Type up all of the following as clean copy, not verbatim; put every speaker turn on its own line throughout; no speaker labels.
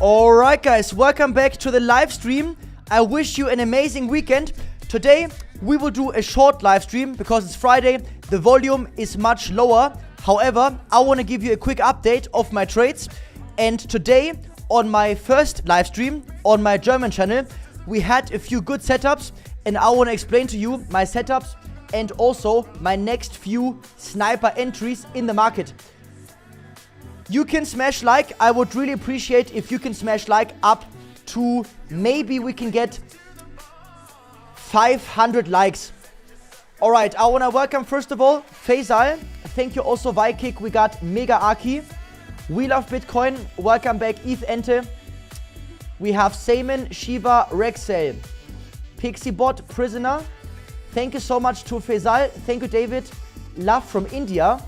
Alright guys, welcome back to the live stream. I wish you an amazing weekend. Today we will do a short live stream because it's Friday. The volume is much lower. However, I want to give you a quick update of my trades. And today on my first live stream on my German channel, we had a few good setups and I want to explain to you my setups and also my next few sniper entries in the market. You can smash like. I would really appreciate if you can smash like up to maybe we can get 500 likes. Alright, I want to welcome first of all Faisal. Thank you also Vikik. We got Mega Aki. We Love Bitcoin. Welcome back Eth Ente. We have Saman, Shiva, Rexel, Pixiebot, Prisoner. Thank you so much to Faisal. Thank you David. Love from India.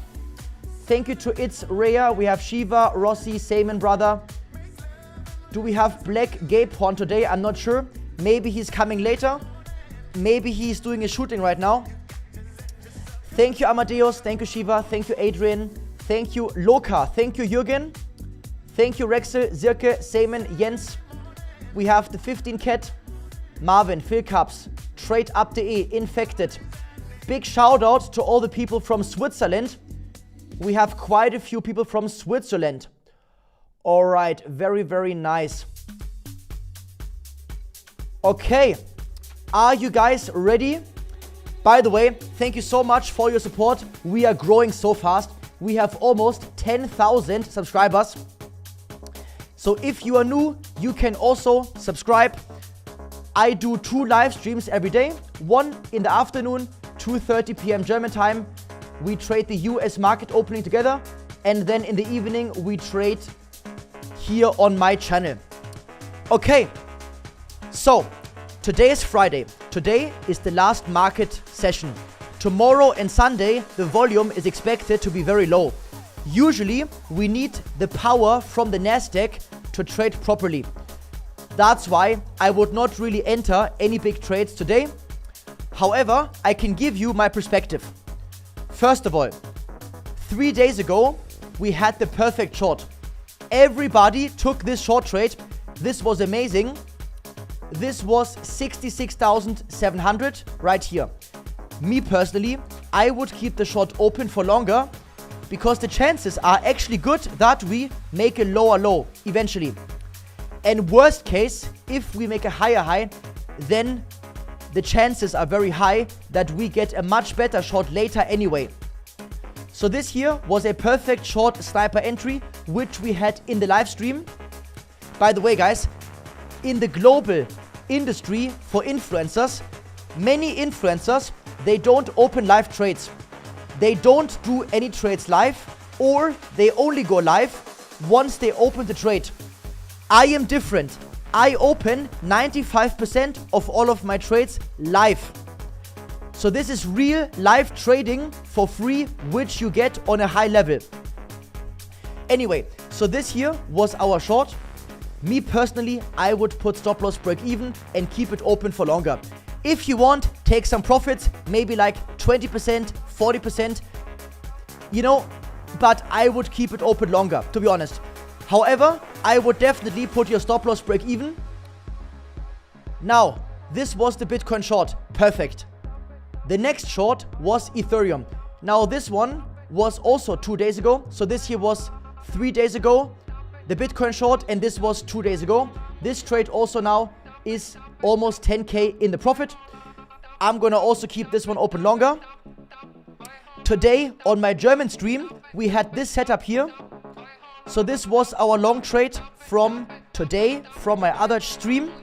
Thank you to It's Rhea. We have Shiva, Rossi, Saman brother. Do we have Black Gape Horn today? I'm not sure. Maybe he's coming later. Maybe he's doing a shooting right now. Thank you Amadeus. Thank you Shiva. Thank you Adrian. Thank you Loka. Thank you Jürgen. Thank you Rexel, Zirke, Saman, Jens. We have the 15 Cat, Marvin, Phil Cups, TradeUp.de, Infected. Big shout out to all the people from Switzerland. We have quite a few people from Switzerland. All right, very, very nice. Okay, are you guys ready? By the way, thank you so much for your support. We are growing so fast. We have almost 10,000 subscribers. So if you are new, you can also subscribe. I do 2 live streams every day. One in the afternoon, 2:30 p.m. German time. We trade the US market opening together. And then in the evening, we trade here on my channel. Okay, so today is Friday. Today is the last market session. Tomorrow and Sunday, the volume is expected to be very low. Usually, we need the power from the Nasdaq to trade properly. That's why I would not really enter any big trades today. However, I can give you my perspective. First of all, 3 days ago, we had the perfect short. Everybody took this short trade. This was amazing. This was 66,700 right here. Me personally, I would keep the short open for longer because the chances are actually good that we make a lower low eventually. And worst case, if we make a higher high, then the chances are very high that we get a much better short later anyway. So this here was a perfect short sniper entry, which we had in the live stream. By the way, guys, in the global industry for influencers, many influencers, they don't open live trades. They don't do any trades live, or they only go live once they open the trade. I am different. I open 95% of all of my trades live. So this is real live trading for free, which you get on a high level. Anyway, so this here was our short. Me personally, I would put stop loss break even and keep it open for longer. If you want, take some profits, maybe like 20%, 40%, you know, but I would keep it open longer, to be honest. However, I would definitely put your stop loss break even. Now, this was the Bitcoin short. Perfect. The next short was Ethereum. Now, this one was also 2 days ago. So this here was 3 days ago, the Bitcoin short, and this was 2 days ago. This trade also now is almost 10K in the profit. I'm gonna also keep this one open longer. Today on my German stream, we had this setup here. So this was our long trade from today, from my other stream.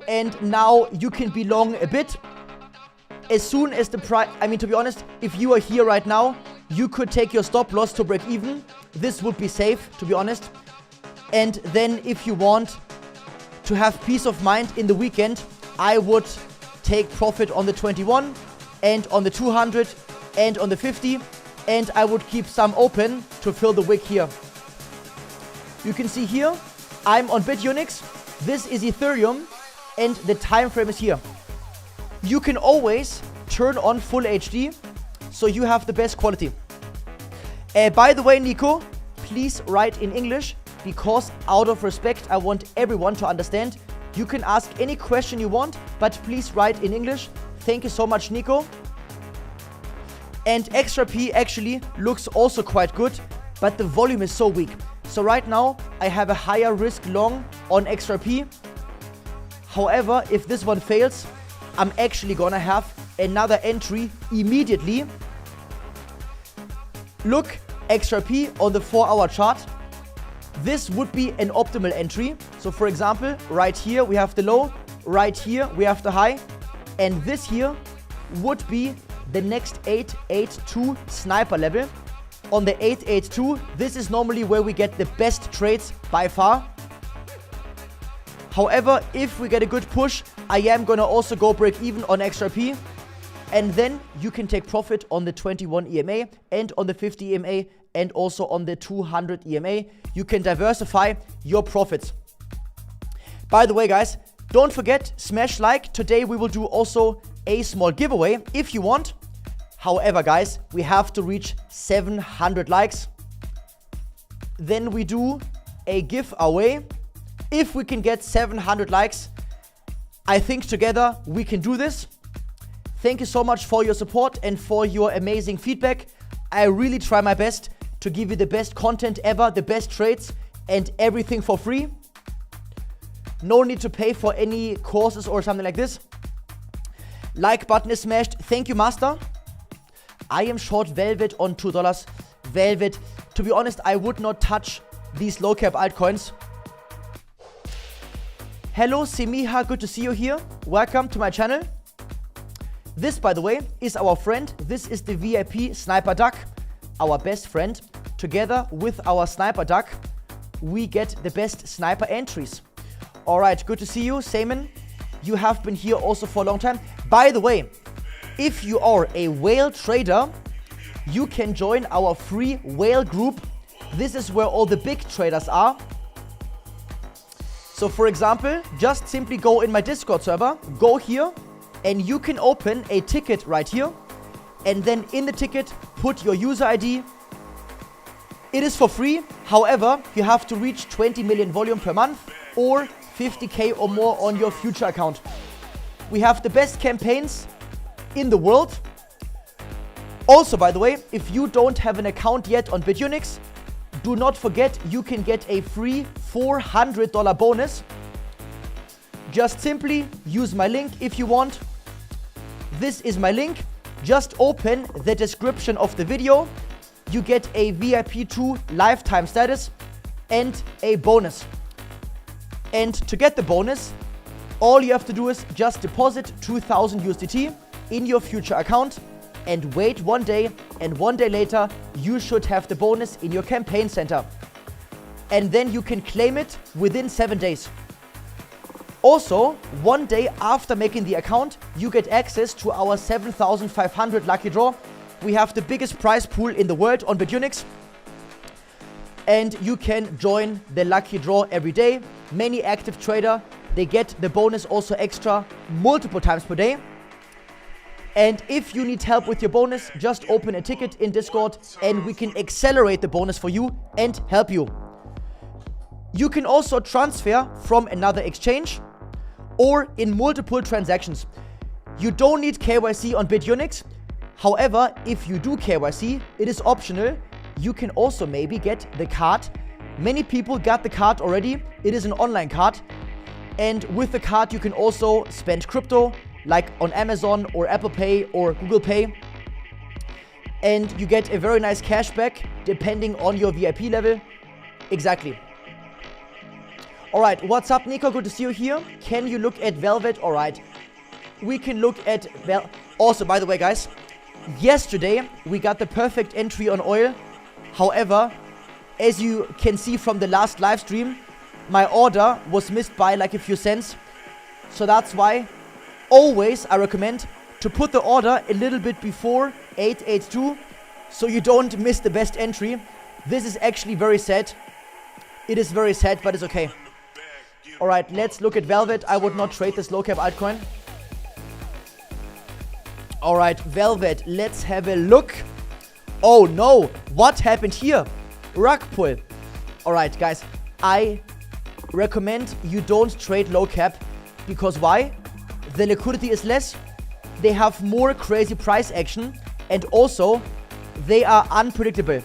And now you can be long a bit. As soon as the price, I mean, to be honest, if you are here right now, you could take your stop loss to break even. This would be safe, to be honest. And then if you want to have peace of mind in the weekend, I would take profit on the 21 and on the 200 and on the 50. And I would keep some open to fill the wick here. You can see here, I'm on BITUNIX. This is Ethereum and the time frame is here. You can always turn on full HD so you have the best quality. By the way, Nico, please write in English because out of respect, I want everyone to understand. You can ask any question you want, but please write in English. Thank you so much, Nico. And XRP actually looks also quite good, but the volume is so weak. So right now, I have a higher risk long on XRP. However, if this one fails, I'm actually gonna have another entry immediately. Look, XRP on the 4-hour chart. This would be an optimal entry. So for example, right here we have the low, right here we have the high, and this here would be the next 882 sniper level. On the 882, this is normally where we get the best trades by far. However, if we get a good push, I am gonna also go break even on XRP. And then you can take profit on the 21 EMA and on the 50 EMA and also on the 200 EMA. You can diversify your profits. By the way, guys, don't forget, smash like. Today we will do also a small giveaway if you want. However, guys, we have to reach 700 likes. Then we do a giveaway. If we can get 700 likes, I think together we can do this. Thank you so much for your support and for your amazing feedback. I really try my best to give you the best content ever, the best trades, and everything for free. No need to pay for any courses or something like this. Like button is smashed. Thank you, Master. I am short Velvet on $2. Velvet, to be honest, I would not touch these low cap altcoins. Hello, Semiha, good to see you here. Welcome to my channel. This, by the way, is our friend. This is the VIP Sniper Duck, our best friend. Together with our Sniper Duck, we get the best sniper entries. All right, good to see you, Simon. You have been here also for a long time. By the way, if you are a whale trader, you can join our free whale group. This is where all the big traders are. So for example, just simply go in my Discord server, go here, and you can open a ticket right here. And then in the ticket, put your user ID. It is for free. However, you have to reach 20 million volume per month or 50k or more on your future account. We have the best campaigns in the world. Also, by the way, if you don't have an account yet on BITUNIX, do not forget you can get a free $400 bonus. Just simply use my link if you want. This is my link. Just open the description of the video. You get a VIP2 lifetime status and a bonus. And to get the bonus, all you have to do is just deposit 2000 USDT in your future account and wait one day, and one day later you should have the bonus in your campaign center. And then you can claim it within 7 days. Also, one day after making the account, you get access to our 7,500 lucky draw. We have the biggest prize pool in the world on BITUNIX. And you can join the lucky draw every day. Many active trader, they get the bonus also extra multiple times per day. And if you need help with your bonus, just open a ticket in Discord and we can accelerate the bonus for you and help you. You can also transfer from another exchange or in multiple transactions. You don't need KYC on BITUNIX. However, if you do KYC, it is optional. You can also maybe get the card. Many people got the card already. It is an online card. And with the card, you can also spend crypto, like on Amazon or Apple Pay or Google Pay. And you get a very nice cashback depending on your VIP level. Exactly. Alright, what's up, Nico? Good to see you here. Can you look at Velvet? Alright. We can look at Also, by the way, guys, yesterday we got the perfect entry on oil. However, as you can see from the last live stream, my order was missed by like a few cents. So that's why always I recommend to put the order a little bit before 882 so you don't miss the best entry. This is actually very sad. It is very sad, but it's okay. Alright, let's look at Velvet. I would not trade this low cap altcoin. Alright, Velvet, let's have a look. Oh no, what happened here? Rug pull. Alright, guys, I recommend you don't trade low cap. Because why? The liquidity is less, they have more crazy price action, and also they are unpredictable.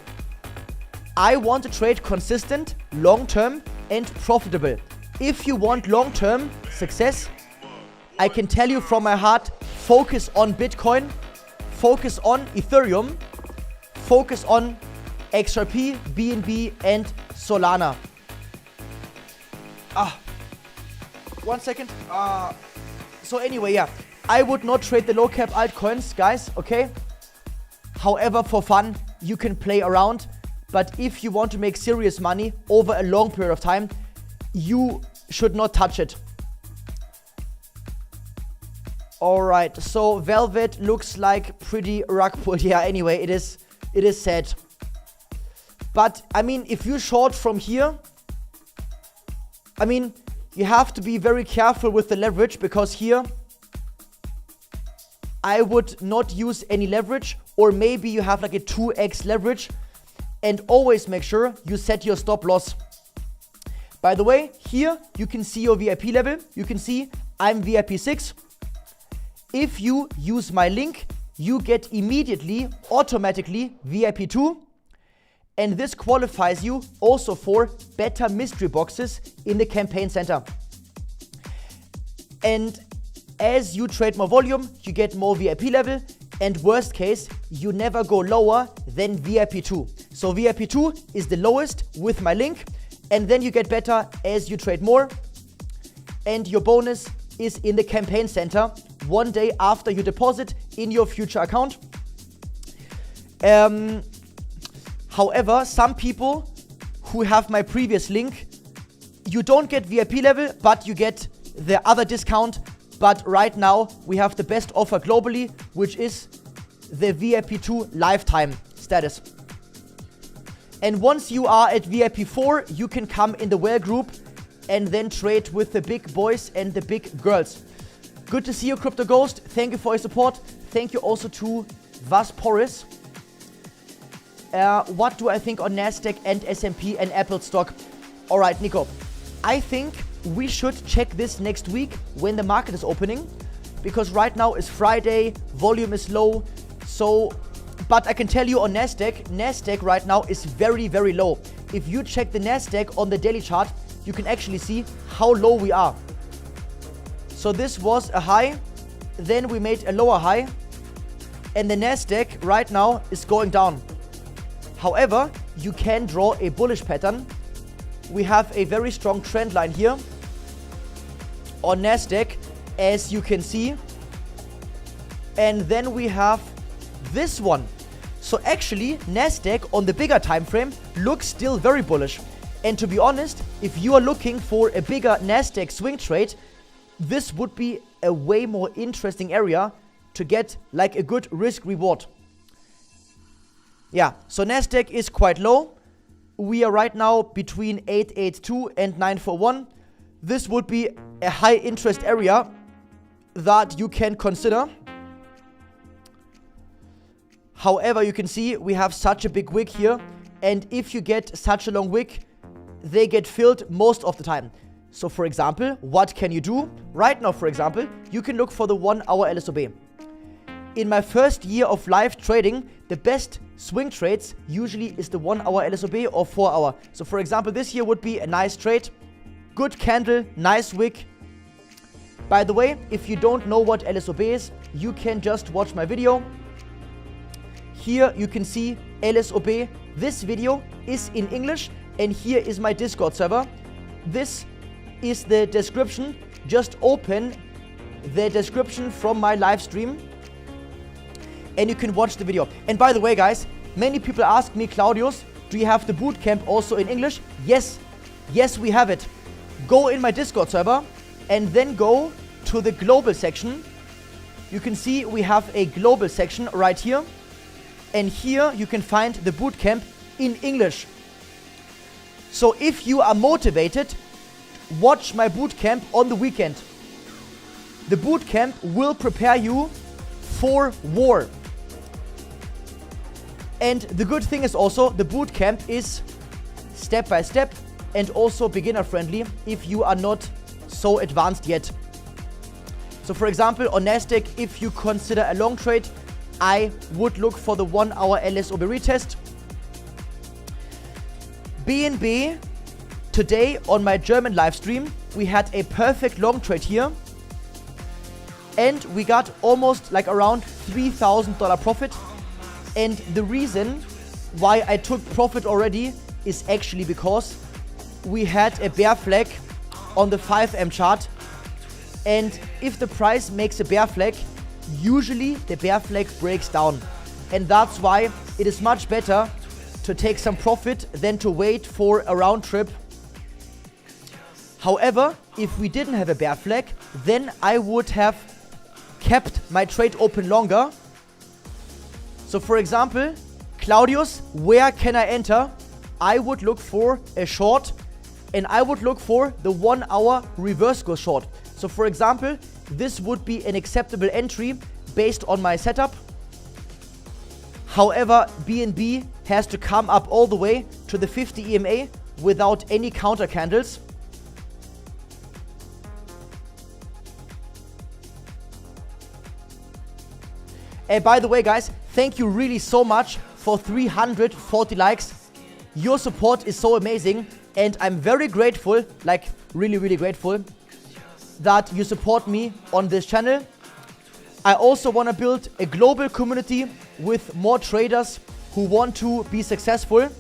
I want to trade consistent, long-term, and profitable. If you want long-term success, I can tell you from my heart, focus on Bitcoin, focus on Ethereum, focus on XRP, BNB, and Solana. 1 second. So anyway, yeah, I would not trade the low cap altcoins, guys, okay? However, for fun, you can play around. But if you want to make serious money over a long period of time, you should not touch it. Alright, so Velvet looks like pretty rug pulled. Yeah, anyway, it is sad. But, I mean, if you short from here, I mean, you have to be very careful with the leverage, because here I would not use any leverage, or maybe you have like a 2x leverage, and always make sure you set your stop loss. By the way, here you can see your VIP level. You can see I'm VIP 6. If you use my link, you get immediately, automatically VIP 2. And this qualifies you also for better mystery boxes in the campaign center. And as you trade more volume, you get more VIP level. And worst case, you never go lower than VIP 2. So VIP 2 is the lowest with my link. And then you get better as you trade more. And your bonus is in the campaign center 1 day after you deposit in your future account. However, some people who have my previous link, you don't get VIP level, but you get the other discount. But right now, we have the best offer globally, which is the VIP 2 lifetime status. And once you are at VIP 4, you can come in the whale group and then trade with the big boys and the big girls. Good to see you, Crypto Ghost. Thank you for your support. Thank you also to Vasporis. What do I think on Nasdaq and S&P and Apple stock? All right, Nico. I think we should check this next week when the market is opening, because right now is Friday, volume is low. So, but I can tell you on Nasdaq right now is very, very low. If you check the Nasdaq on the daily chart, you can actually see how low we are. So this was a high, then we made a lower high, and the Nasdaq right now is going down. However, you can draw a bullish pattern. We have a very strong trend line here on Nasdaq, as you can see. And then we have this one. So actually, Nasdaq on the bigger time frame looks still very bullish. And to be honest, if you are looking for a bigger Nasdaq swing trade, this would be a way more interesting area to get like a good risk reward. Yeah, so Nasdaq is quite low. We are right now between 882 and 941. This would be a high interest area that you can consider. However, you can see we have such a big wick here. And if you get such a long wick, they get filled most of the time. So for example, what can you do? Right now, for example, you can look for the 1 hour LSOB. In my first year of live trading, the best swing trades usually is the 1 hour LSOB or 4 hour. So for example, this here would be a nice trade. Good candle, nice wick. By the way, if you don't know what LSOB is, you can just watch my video. Here you can see LSOB. This video is in English, and here is my Discord server. This is the description. Just open the description from my live stream and you can watch the video. And by the way, guys, many people ask me, Claudius, do you have the bootcamp also in English? Yes, we have it. Go in my Discord server and then go to the global section. You can see we have a global section right here. And here you can find the bootcamp in English. So if you are motivated, watch my bootcamp on the weekend. The bootcamp will prepare you for war. And the good thing is also the bootcamp is step by step, and also beginner friendly if you are not so advanced yet. So for example, on Nasdaq, if you consider a long trade, I would look for the 1 hour LSOB retest. BNB, today on my German live stream, we had a perfect long trade here. And we got almost like around $3,000 profit. And the reason why I took profit already is actually because we had a bear flag on the 5M chart. And if the price makes a bear flag, usually the bear flag breaks down. And that's why it is much better to take some profit than to wait for a round trip. However, if we didn't have a bear flag, then I would have kept my trade open longer. So for example, Claudius, where can I enter? I would look for a short, and I would look for the 1 hour reverse go short. So for example, this would be an acceptable entry based on my setup. However, BNB has to come up all the way to the 50 EMA without any counter candles. And by the way, guys, thank you really so much for 340 likes. Your support is so amazing, and I'm very grateful, like really, really grateful that you support me on this channel. I also want to build a global community with more traders who want to be successful.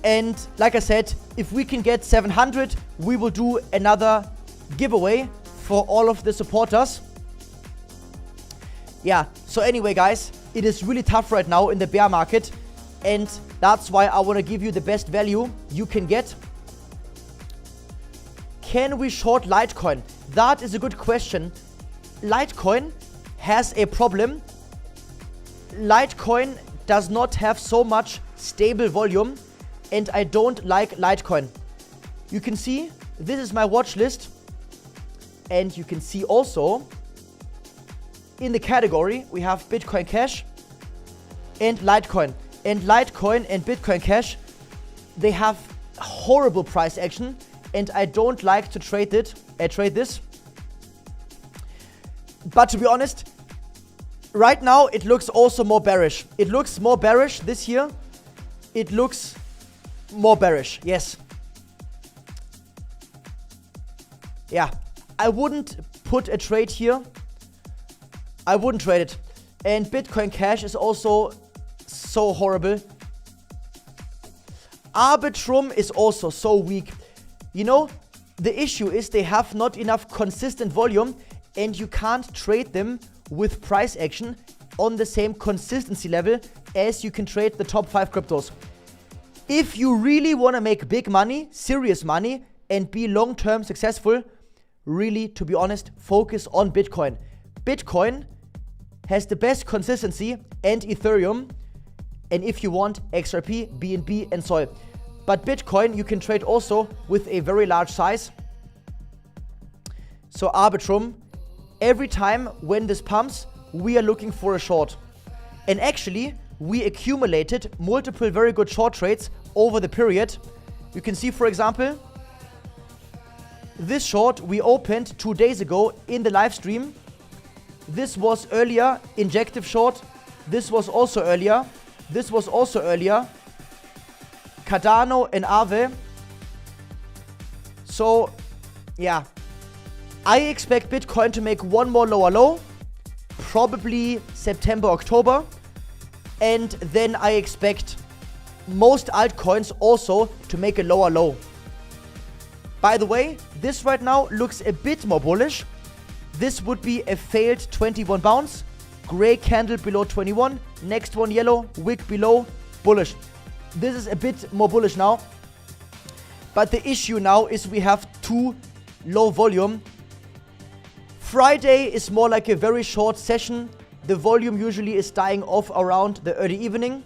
And like I said, if we can get 700, we will do another giveaway for all of the supporters. Yeah, so anyway, guys, it is really tough right now in the bear market, and that's why I want to give you the best value you can get. Can we short Litecoin? That is a good question. Litecoin has a problem. Litecoin does not have so much stable volume, and I don't like Litecoin. You can see this is my watch list, and you can see also in the category we have Bitcoin Cash and Litecoin. And Litecoin and Bitcoin Cash, they have horrible price action, and I don't like to trade this. But to be honest, right now it looks also more bearish. It looks more bearish this year. It looks more bearish, yes. Yeah, I wouldn't put a trade here. I wouldn't trade it. And Bitcoin Cash is also so horrible. Arbitrum is also so weak. You know, the issue is they have not enough consistent volume, and you can't trade them with price action on the same consistency level as you can trade the top 5 cryptos. If you really want to make big money, serious money, and be long-term successful, really, to be honest, focus on Bitcoin. Bitcoin has the best consistency, and Ethereum, and if you want, XRP, BNB, and Sol. But Bitcoin you can trade also with a very large size. So Arbitrum, every time when this pumps, we are looking for a short. And actually, we accumulated multiple very good short trades over the period. You can see, for example, this short we opened 2 days ago in the live stream. This was earlier, injective short. This was also earlier. This was also earlier. Cardano and Aave. So, yeah. I expect Bitcoin to make one more lower low. Probably September, October. And then I expect most altcoins also to make a lower low. By the way, this right now looks a bit more bullish. This would be a failed 21 bounce. Gray candle below 21. Next one yellow. Wick below. Bullish. This is a bit more bullish now. But the issue now is we have too low volume. Friday is more like a very short session. The volume usually is dying off around the early evening.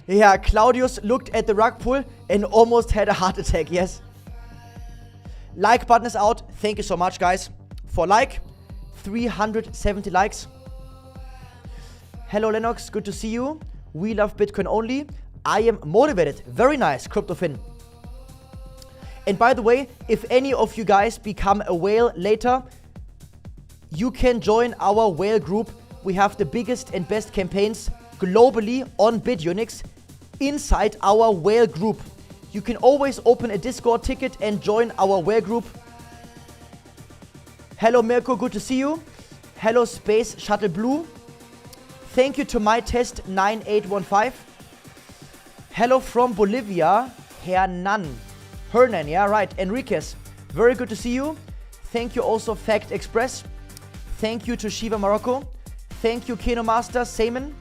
Yeah, Claudius looked at the rug pull and almost had a heart attack, yes. Like button is out. Thank you so much, guys, for like. 370 likes. Hello, Lennox. Good to see you. We love Bitcoin only. I am motivated. Very nice, CryptoFin. And by the way, if any of you guys become a whale later, you can join our whale group. We have the biggest and best campaigns globally on BITUNIX inside our whale group. You can always open a Discord ticket and join our whale group. Hello Mirko, good to see you. Hello Space Shuttle Blue. Thank you to my test 9815. Hello from Bolivia, Hernan, yeah, right. Enriquez, very good to see you. Thank you also Fact Express. Thank you to Shiva Morocco. Thank you Keno Master, Saman.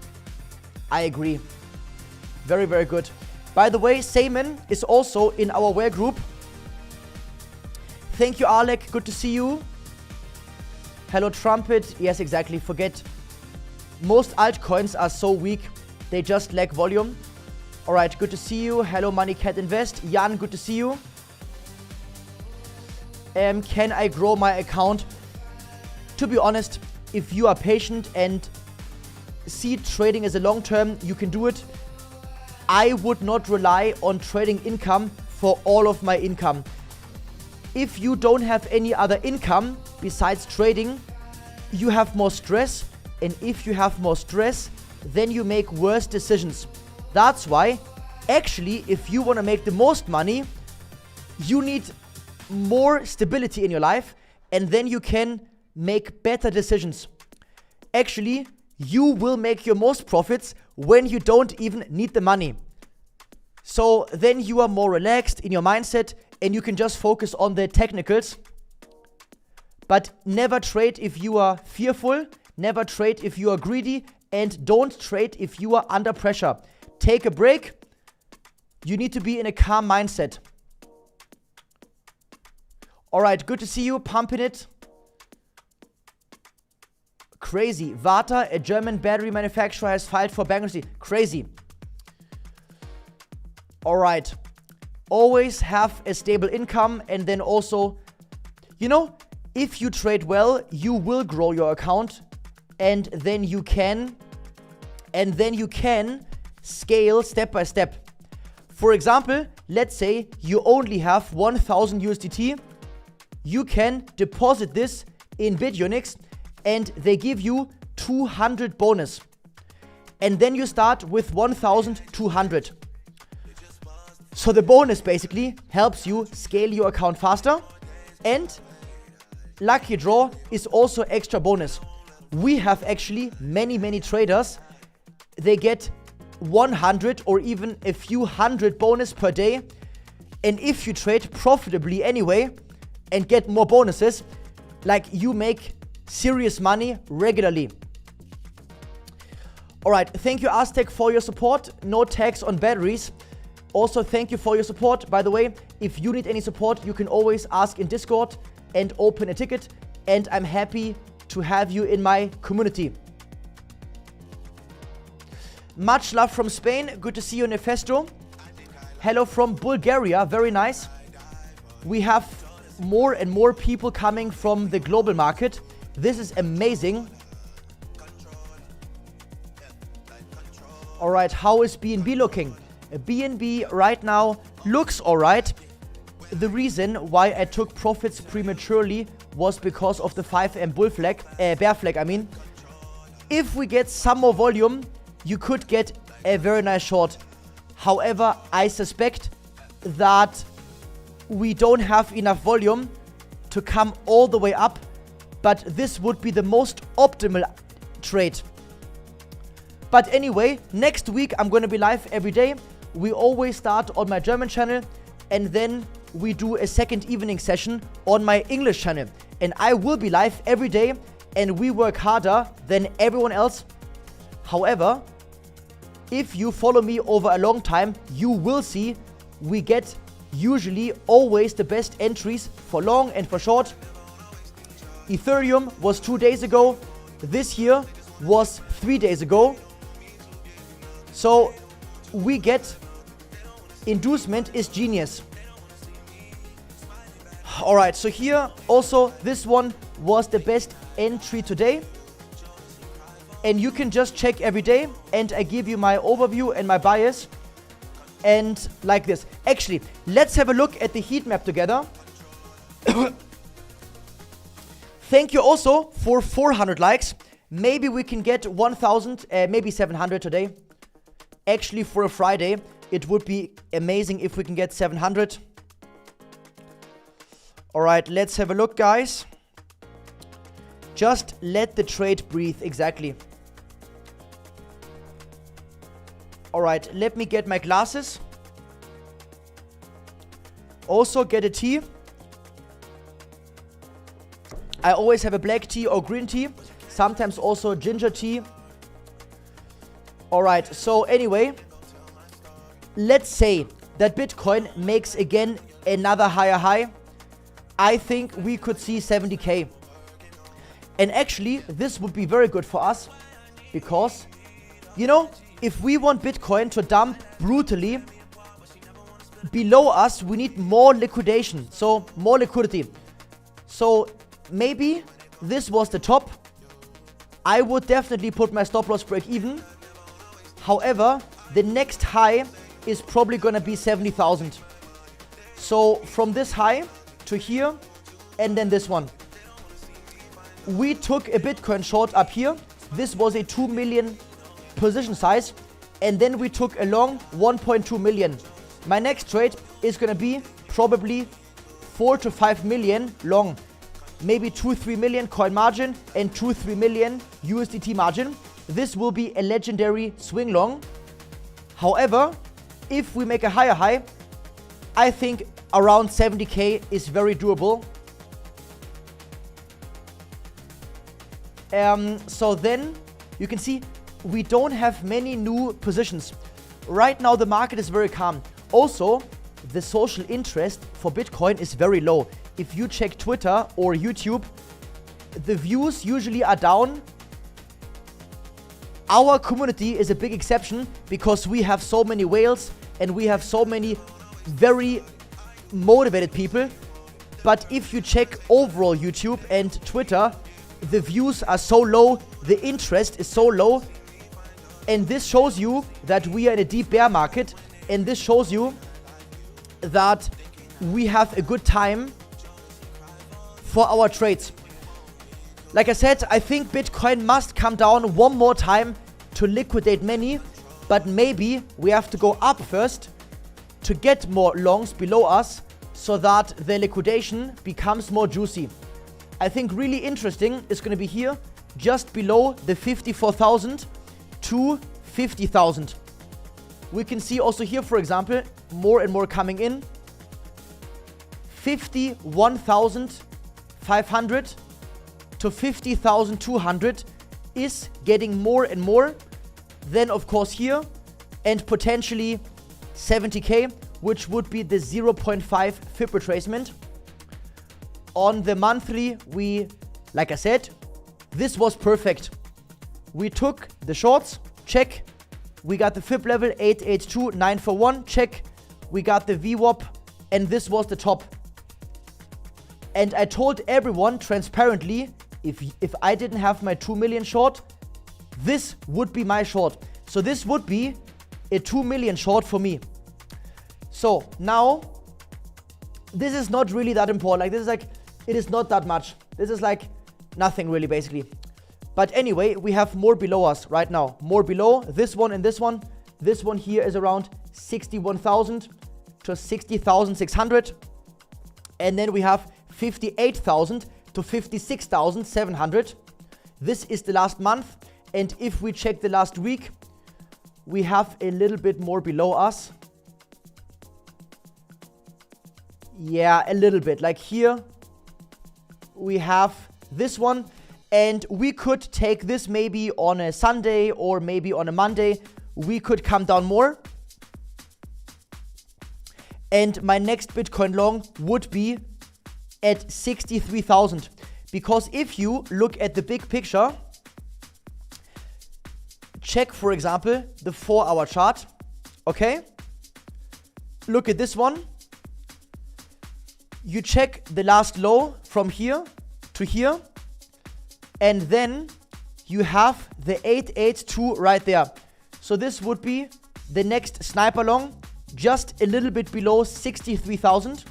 I agree. Very, very good. By the way, Saman is also in our whale group. Thank you Alec, good to see you. Hello Trumpet, yes exactly, forget. Most altcoins are so weak, they just lack volume. Alright, good to see you. Hello Money Cat Invest. Jan, good to see you. Can I grow my account? To be honest, if you are patient and see trading as a long term, you can do it. I would not rely on trading income for all of my income. If you don't have any other income besides trading, you have more stress. And if you have more stress, then you make worse decisions. That's why, actually, if you want to make the most money, you need more stability in your life, and then you can make better decisions. Actually, you will make your most profits when you don't even need the money. So then you are more relaxed in your mindset, and you can just focus on the technicals. But never trade if you are fearful, never trade if you are greedy, and don't trade if you are under pressure. Take a break. You need to be in a calm mindset. Alright, good to see you. Pumping it. Crazy. Vata, a German battery manufacturer, has filed for bankruptcy. Crazy. Alright. Always have a stable income, and then also, you know, if you trade well, you will grow your account, and then you can scale step by step. For example, let's say you only have 1000 USDT. You can deposit this in BITUNIX and they give you 200 bonus. And then you start with 1200. So the bonus basically helps you scale your account faster. And lucky draw is also extra bonus. We have actually many traders. They get 100 or even a few hundred bonus per day. And if you trade profitably anyway and get more bonuses, like you make serious money regularly. Alright, thank you Aztec for your support. No tax on batteries. Also thank you for your support. By the way, if you need any support, you can always ask in Discord and open a ticket. And I'm happy to have you in my community. Much love from Spain. Good to see you, Nefesto. Hello from Bulgaria. Very nice. We have more and more people coming from the global market. This is amazing. Alright, how is BNB looking? BNB right now looks alright. The reason why I took profits prematurely was because of the 5M bull flag, bear flag, I mean. If we get some more volume, you could get a very nice short. However, I suspect that we don't have enough volume to come all the way up, but this would be the most optimal trade. But anyway, next week I'm going to be live every day. We always start on my German channel, and then we do a second evening session on my English channel. And I will be live every day, and we work harder than everyone else. However, if you follow me over a long time, you will see we get usually always the best entries for long and for short. Ethereum was 2 days ago. This year was 3 days ago. So we get inducement is genius. Alright, so here also this one was the best entry today. and you can just check every day, and I give you my overview and my bias, and like this. Actually, let's have a look at the heat map together. Thank you also for 400 likes. Maybe we can get 1,000, maybe 700 today. Actually, for a Friday, it would be amazing if we can get 700. All right, let's have a look, guys. Just let the trade breathe, exactly. All right, let me get my glasses. Also get a tea. I always have a black tea or green tea. Sometimes also ginger tea. All right, so anyway, let's say that Bitcoin makes again another higher high. I think we could see 70K. And actually, this would be very good for us because, you know, if we want Bitcoin to dump brutally below us, we need more liquidation, so more liquidity. So maybe this was the top. I would definitely put my stop loss break even. However, the next high is probably gonna be 70,000. So from this high to here, and then this one. We took a Bitcoin short up here. This was a 2 million position size, and then we took a long 1.2 million. My next trade is gonna be probably 4 to 5 million long. Maybe 2-3 million coin margin and 2-3 million USDT margin. This will be a legendary swing long. However, if we make a higher high, I think around 70K is very doable. So then you can see we don't have many new positions. Right now the market is very calm. Also, the social interest for Bitcoin is very low. If you check Twitter or YouTube, the views usually are down. Our community is a big exception because we have so many whales and we have so many very motivated people. But if you check overall YouTube and Twitter, the views are so low, the interest is so low, and this shows you that we are in a deep bear market, and this shows you that we have a good time for our trades. Like I said, I think Bitcoin must come down one more time to liquidate many, but maybe we have to go up first to get more longs below us so that the liquidation becomes more juicy. I think really interesting is going to be here just below the 54,000 to 50,000. We can see also here, for example, more and more coming in. 51,500 to 50,200 is getting more and more. Then of course here, and potentially 70K, which would be the 0.5 FIB retracement. On the monthly, we, like I said, this was perfect. We took the shorts, check. We got the FIB level 882,941, check. We got the VWAP, and this was the top. And I told everyone transparently, if I didn't have my 2 million short, this would be my short. So this would be a 2 million short for me. So now, this is not really that important. Like, this is like, it is not that much. This is like nothing really, basically. But anyway, we have more below us right now. More below this one and this one. This one here is around 61,000 to 60,600. And then we have 58,000 to 56,700. This is the last month. And if we check the last week, we have a little bit more below us. Yeah, a little bit. Like here, we have this one. And we could take this maybe on a Sunday or maybe on a Monday. We could come down more. And my next Bitcoin long would be at 63,000. Because if you look at the big picture, check, for example, the 4-hour chart. Okay? Look at this one. You check the last low from here to here. And then you have the 882 right there. So this would be the next sniper long, just a little bit below 63,000.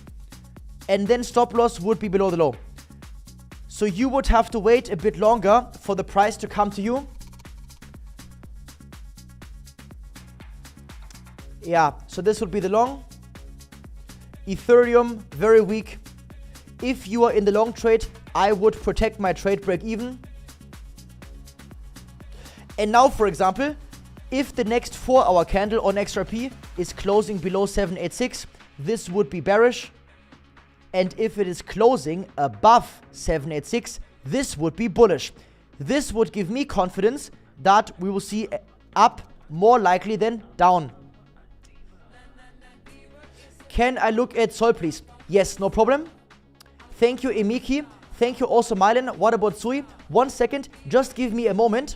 And then stop loss would be below the low. So you would have to wait a bit longer for the price to come to you. Yeah, so this would be the long. Ethereum, very weak. If you are in the long trade, I would protect my trade break even. And now, for example, if the next 4-hour candle on XRP is closing below 786, this would be bearish. And if it is closing above 786, this would be bullish. This would give me confidence that we will see up more likely than down. Can I look at Sol, please? Yes, no problem. Thank you, Emiki. Thank you also, Mylan. What about Sui? 1 second. Just give me a moment.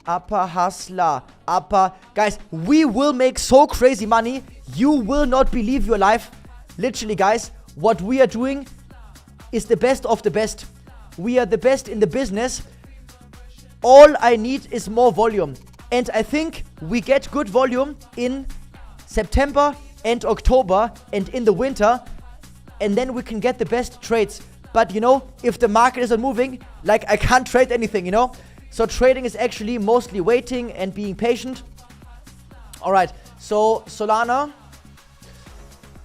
Upper hustler. Upper. Guys, we will make so crazy money. You will not believe your life. Literally, guys, what we are doing is the best of the best. We are the best in the business. All I need is more volume. And I think we get good volume in September and October and in the winter. And then we can get the best trades. But, you know, if the market isn't moving, like, I can't trade anything, you know? So trading is actually mostly waiting and being patient. All right, so Solana.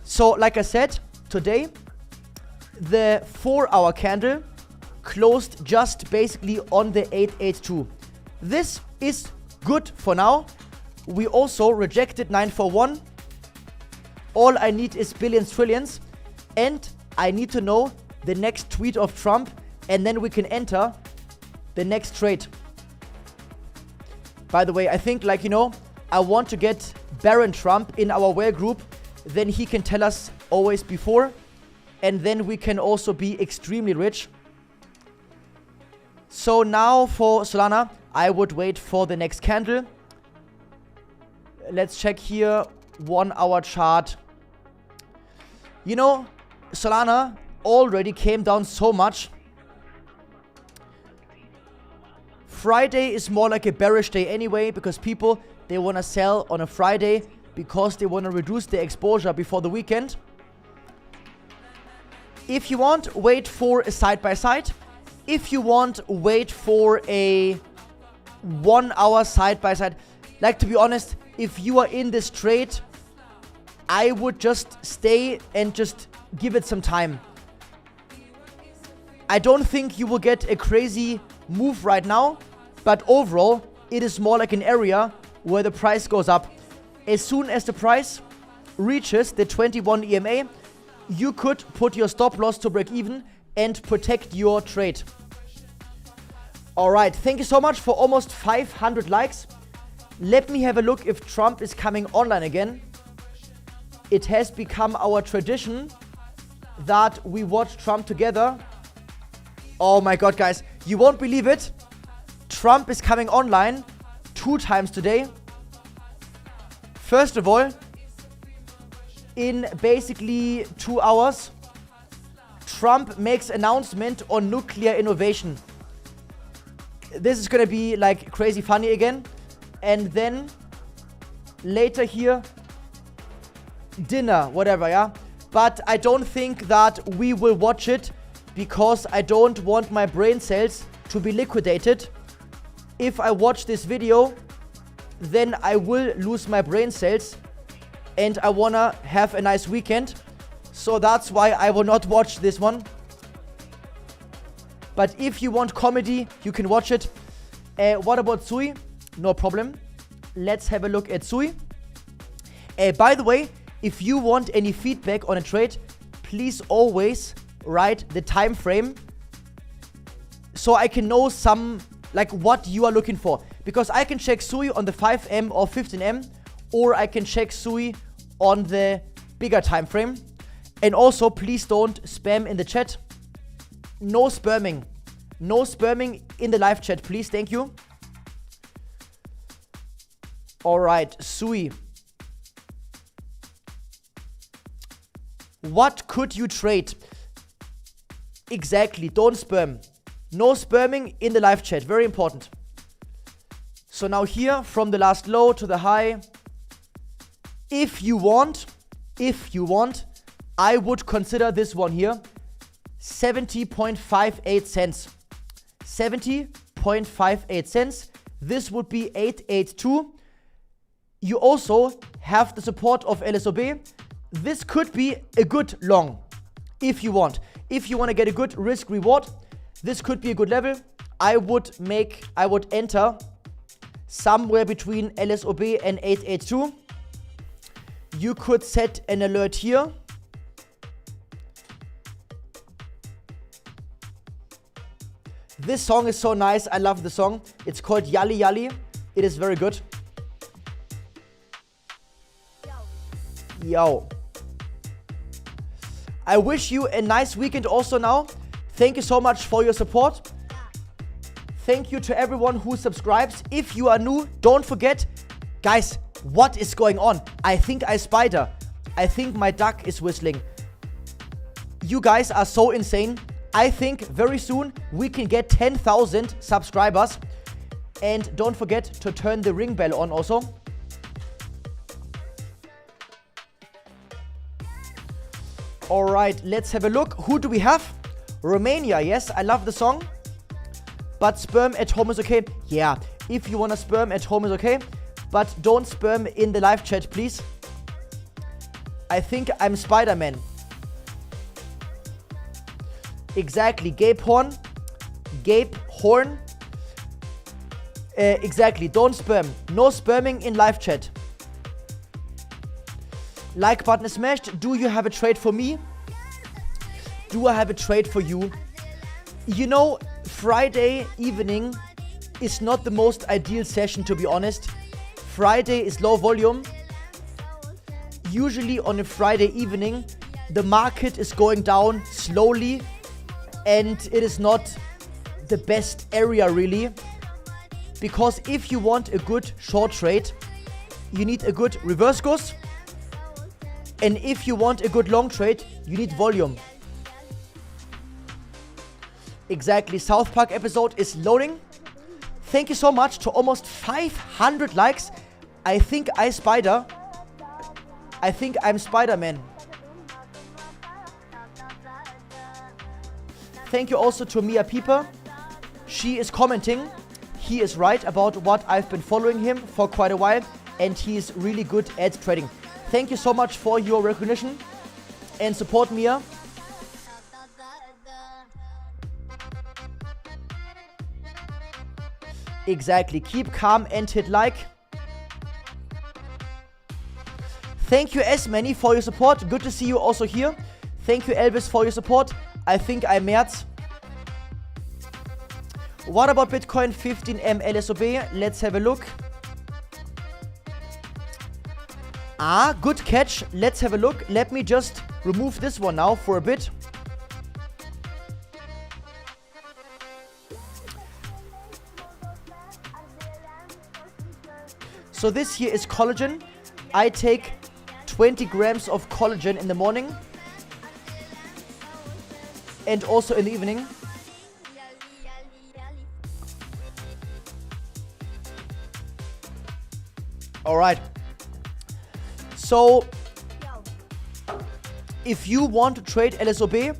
So like I said, today, the 4-hour candle closed just basically on the 882. This is good for now. We also rejected 941. All I need is billions, trillions. And I need to know the next tweet of Trump. And then we can enter the next trade. By the way, I think, like, you know, I want to get Baron Trump in our whale group. Then he can tell us always before. And then we can also be extremely rich. So now for Solana, I would wait for the next candle. Let's check here. 1-hour chart. You know, Solana already came down so much. Friday is more like a bearish day anyway, because people, they want to sell on a Friday because they want to reduce their exposure before the weekend. If you want, wait for a side-by-side. If you want, wait for a 1-hour side-by-side. Like, to be honest, if you are in this trade, I would just stay and just give it some time. I don't think you will get a crazy move right now, but overall, it is more like an area where the price goes up. As soon as the price reaches the 21 EMA, you could put your stop loss to break even and protect your trade. Alright, thank you so much for almost 500 likes. Let me have a look if Trump is coming online again. It has become our tradition that we watch Trump together. Oh my god, guys, you won't believe it. Trump is coming online 2 times today. First of all, in basically 2 hours, Trump makes announcement on nuclear innovation. This is gonna be like crazy funny again. And then later here, dinner, whatever, yeah? But I don't think that we will watch it because I don't want my brain cells to be liquidated. If I watch this video, then I will lose my brain cells and I wanna have a nice weekend. So that's why I will not watch this one. But if you want comedy, you can watch it. What about Sui? No problem. Let's have a look at Sui. By the way, if you want any feedback on a trade, please always write the time frame so I can know some, like, what you are looking for. Because I can check Sui on the 5M or 15M, or I can check Sui on the bigger time frame. And also, please don't spam in the chat. No spamming. No spamming in the live chat, please. Thank you. Alright, Sui. What could you trade? Exactly, don't spam. No sperming in the live chat. Very important. So now here, from the last low to the high, if you want, I would consider this one here, 70.58 cents. 70.58 cents. This would be 882. You also have the support of LSOB. This could be a good long if you want. If you want to get a good risk reward, this could be a good level. I would enter somewhere between LSOB and 882. You could set an alert here. This song is so nice. I love the song. It's called Yali Yali. It is very good. Yo. I wish you a nice weekend also now. Thank you so much for your support. Thank you to everyone who subscribes. If you are new, don't forget, guys, what is going on? I think I spider. I think my duck is whistling. You guys are so insane. I think very soon we can get 10,000 subscribers. And don't forget to turn the ring bell on also. Alright, let's have a look. Who do we have? Romania, yes, I love the song. But sperm at home is okay. Yeah, if you want to sperm at home is okay. But don't sperm in the live chat, please. I think I'm Spider-Man. Exactly, Gabe Horn. Exactly, don't sperm. No sperming in live chat. Like button is smashed. Do you have a trade for me? Do I have a trade for you? You know, Friday evening is not the most ideal session, to be honest. Friday is low volume. Usually on a Friday evening, the market is going down slowly and it is not the best area really. Because if you want a good short trade, you need a good reverse course. And if you want a good long trade, you need volume. Exactly, South Park episode is loading. Thank you so much to almost 500 likes. I think I'm Spider-Man. Thank you also to Mia Pieper. She is commenting. He is right about what I've been following him for quite a while. And he is really good at trading. Thank you so much for your recognition. And support Mia. Exactly. Keep calm and hit like. Thank you, S-Many, for your support. Good to see you also here. Thank you, Elvis, for your support. I think I'm Merz. What about Bitcoin 15M LSOB? Let's have a look. Ah, good catch. Let's have a look. Let me just remove this one now for a bit. So this here is collagen. I take 20 grams of collagen in the morning and also in the evening. All right. So if you want to trade LSOB,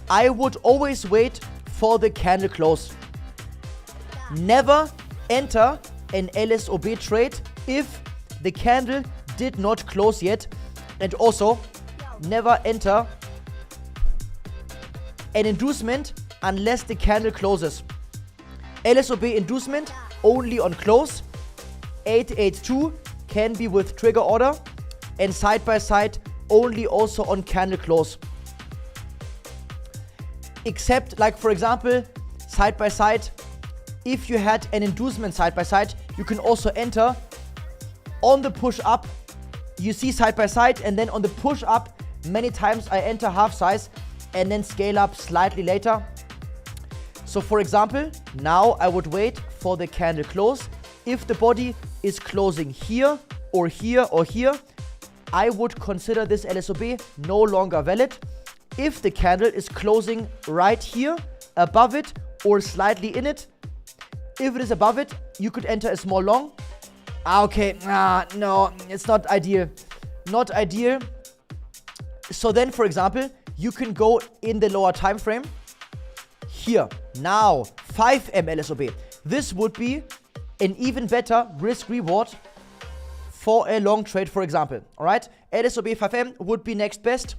I would always wait for the candle close. Never enter an LSOB trade if the candle did not close yet, and also never enter an inducement unless the candle closes. LSOB inducement only on close. 882 can be with trigger order, and side by side only also on candle close. Except, like for example, side by side, if you had an inducement side by side, you can also enter on the push up. You see side by side, and then on the push up, many times I enter half size and then scale up slightly later. So for example, now I would wait for the candle close. If the body is closing here or here or here, I would consider this LSOB no longer valid. If the candle is closing right here, above it, or slightly in it. If it is above it, you could enter a small long. Okay, no, it's not ideal. Not ideal. So then, for example, you can go in the lower time frame. Here, now, 5M LSOB. This would be an even better risk reward for a long trade, for example. All right, LSOB 5M would be next best.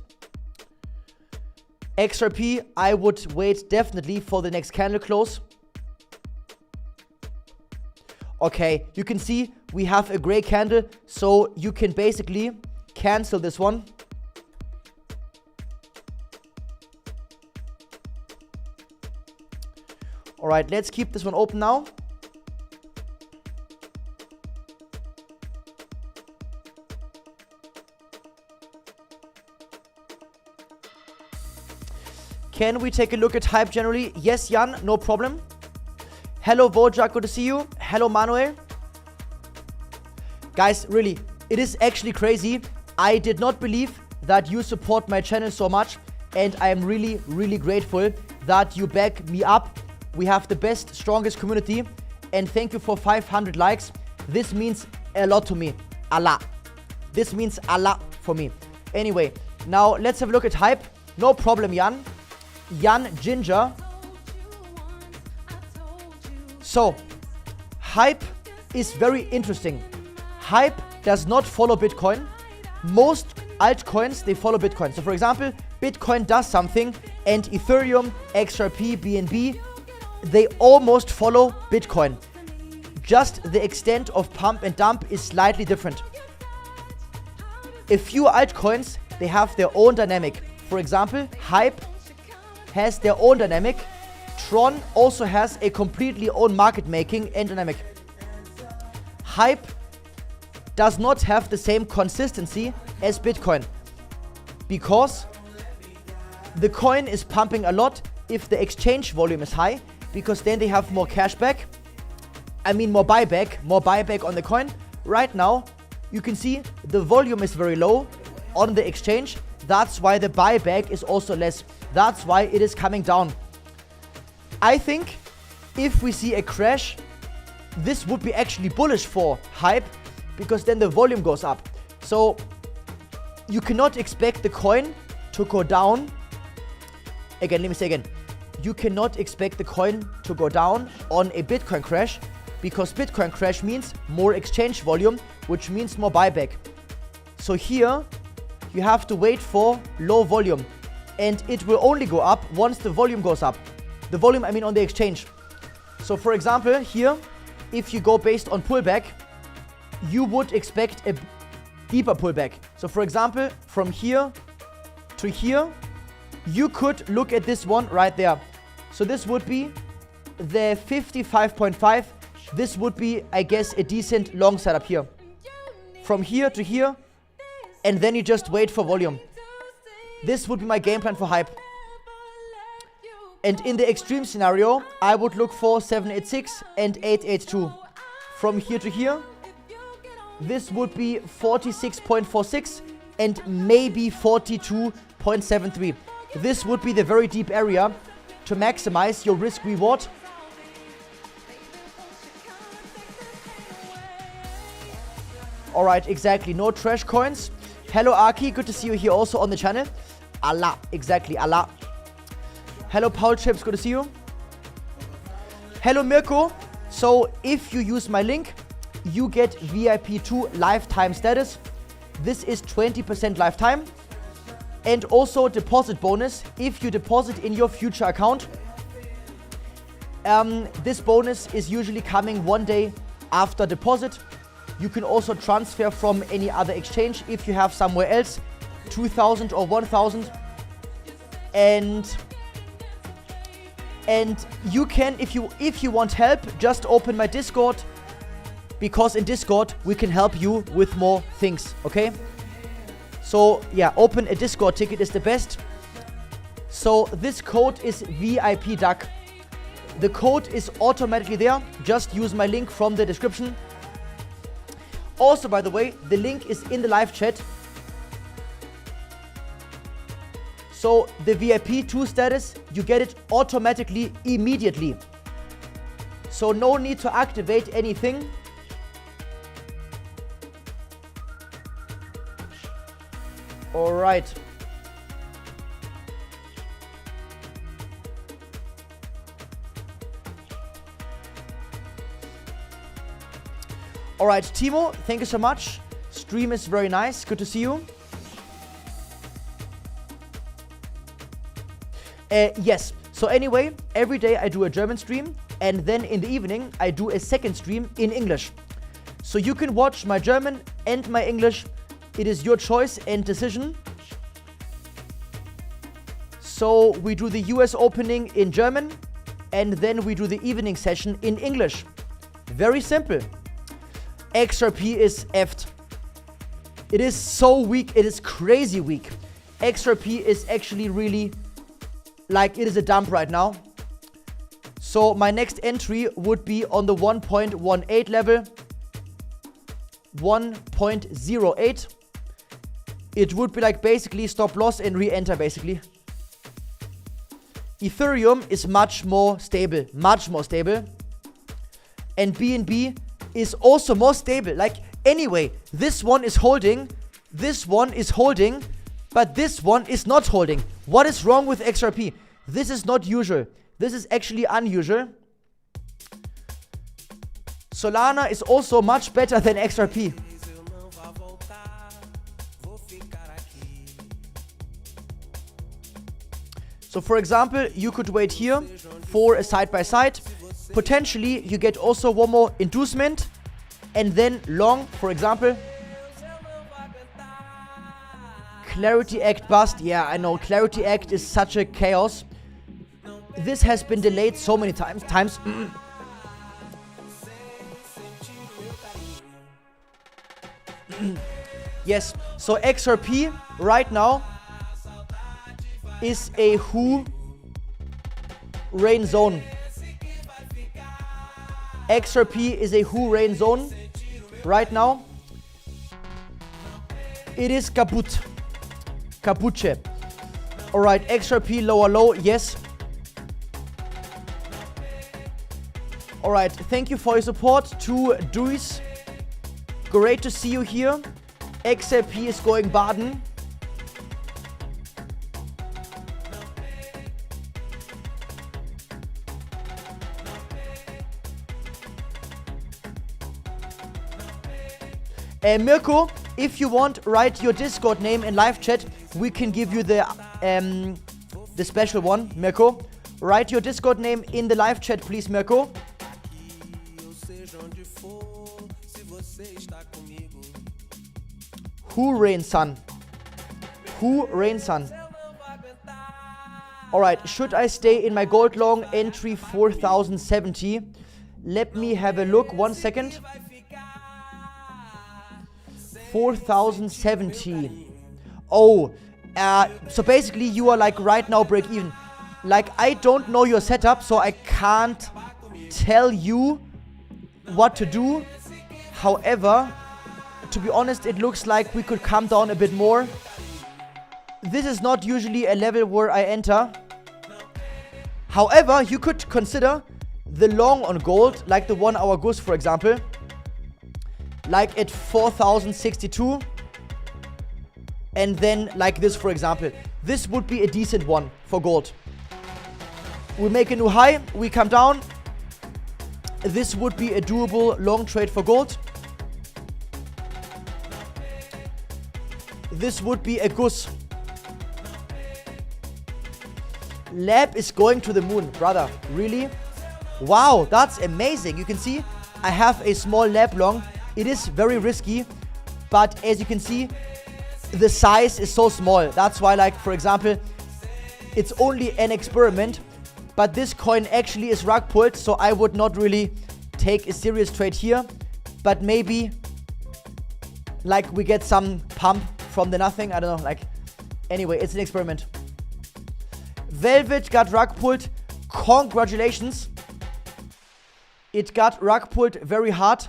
XRP, I would wait definitely for the next candle close. Okay, you can see we have a gray candle, so you can basically cancel this one. All right, let's keep this one open now. Can we take a look at hype generally? Yes, Jan, no problem. Hello, Wojak, good to see you. Hello, Manuel. Guys, really, it is actually crazy. I did not believe that you support my channel so much, and I am really, really grateful that you back me up. We have the best, strongest community, and thank you for 500 likes. This means a lot to me. A lot. This means a lot for me. Anyway, now let's have a look at hype. No problem, Jan. Jan Ginger. So, hype is very interesting. Hype does not follow Bitcoin. Most altcoins, they follow Bitcoin. So for example, Bitcoin does something and Ethereum, XRP, BNB, they almost follow Bitcoin. Just the extent of pump and dump is slightly different. A few altcoins, they have their own dynamic. For example, hype has their own dynamic. Tron also has a completely own market making and dynamic. Hype does not have the same consistency as Bitcoin because the coin is pumping a lot if the exchange volume is high, because then they have more cash back. I mean more buyback on the coin. Right now, you can see the volume is very low on the exchange. That's why the buyback is also less. That's why it is coming down. I think if we see a crash, this would be actually bullish for hype, because then the volume goes up. So you cannot expect the coin to go down. Again, let me say again. You cannot expect the coin to go down on a Bitcoin crash, because Bitcoin crash means more exchange volume, which means more buyback. So here, you have to wait for low volume, and it will only go up once the volume goes up. The volume, I mean on the exchange. So for example, here, if you go based on pullback, you would expect a deeper pullback. So for example, from here to here, you could look at this one right there. So this would be the 55.5. This would be, I guess, a decent long setup here. From here to here, and then you just wait for volume. This would be my game plan for hype. And in the extreme scenario, I would look for 786 and 882. From here to here, this would be 46.46 and maybe 42.73. This would be the very deep area to maximize your risk reward. Alright, exactly. No trash coins. Hello, Aki. Good to see you here also on the channel. Allah. Exactly. Allah. Hello, Paul Chips. Good to see you. Hello, Mirko. So, if you use my link, you get VIP2 lifetime status. This is 20% lifetime. And also deposit bonus if you deposit in your future account. This bonus is usually coming one day after deposit. You can also transfer from any other exchange if you have somewhere else 2,000 or 1,000. And you can, if you want help, just open my Discord, because in Discord we can help you with more things, okay? So yeah, open a Discord ticket is the best. So this code is VIPDUC. The code is automatically there. Just use my link from the description. Also, by the way, the link is in the live chat. So the VIP 2 status, you get it automatically immediately. So no need to activate anything. All right. All right, Timo, thank you so much. Stream is very nice. Good to see you. Yes. So anyway, every day I do a German stream, and then in the evening I do a second stream in English. So you can watch my German and my English. It is your choice and decision. So we do the US opening in German, and then we do the evening session in English. Very simple. XRP is effed. It is so weak. It is crazy weak. XRP is actually really, like, it is a dump right now. So my next entry would be on the 1.18 level. 1.08. It would be like basically stop loss and re-enter basically. Ethereum is much more stable. Much more stable. And BNB is also more stable. Like, anyway, this one is holding, this one is holding, but this one is not holding. What is wrong with XRP? This is not usual. This is actually unusual. Solana is also much better than XRP. So for example, you could wait here for a side-by-side. Potentially, you get also one more inducement, and then long, for example. Clarity Act bust. Yeah, I know. Clarity Act is such a chaos. This has been delayed so many times. Yes, so XRP right now is a who rain zone. XRP is a who rain zone right now. It is kaput. Kapuche. Alright, XRP lower low, yes. Alright, thank you for your support to Duis. Great to see you here. XRP is going Baden. Mirko, if you want, write your Discord name in live chat. We can give you the special one, Mirko. Write your Discord name in the live chat, please, Mirko. Who rain sun? Who rain sun? Alright, should I stay in my gold long entry 4070? Let me have a look, 1 second. 4070. Oh, so basically you are like right now break even. Like, I don't know your setup, so I can't tell you what to do. However, to be honest, it looks like we could come down a bit more. This is not usually a level where I enter. However, you could consider the long on gold, like the 1 hour goose, for example. Like at 4062. And then like this, for example. This would be a decent one for gold. We make a new high, we come down. This would be a doable long trade for gold. This would be a goose. Lab is going to the moon, brother. Really? Wow, that's amazing. You can see I have a small lab long. It is very risky, but as you can see, the size is so small. That's why, like, for example, it's only an experiment, but this coin actually is rug pulled, so I would not really take a serious trade here. But maybe, like, we get some pump from the nothing. I don't know, like, anyway, it's an experiment. Velvet got rug pulled. Congratulations. It got rug pulled very hard.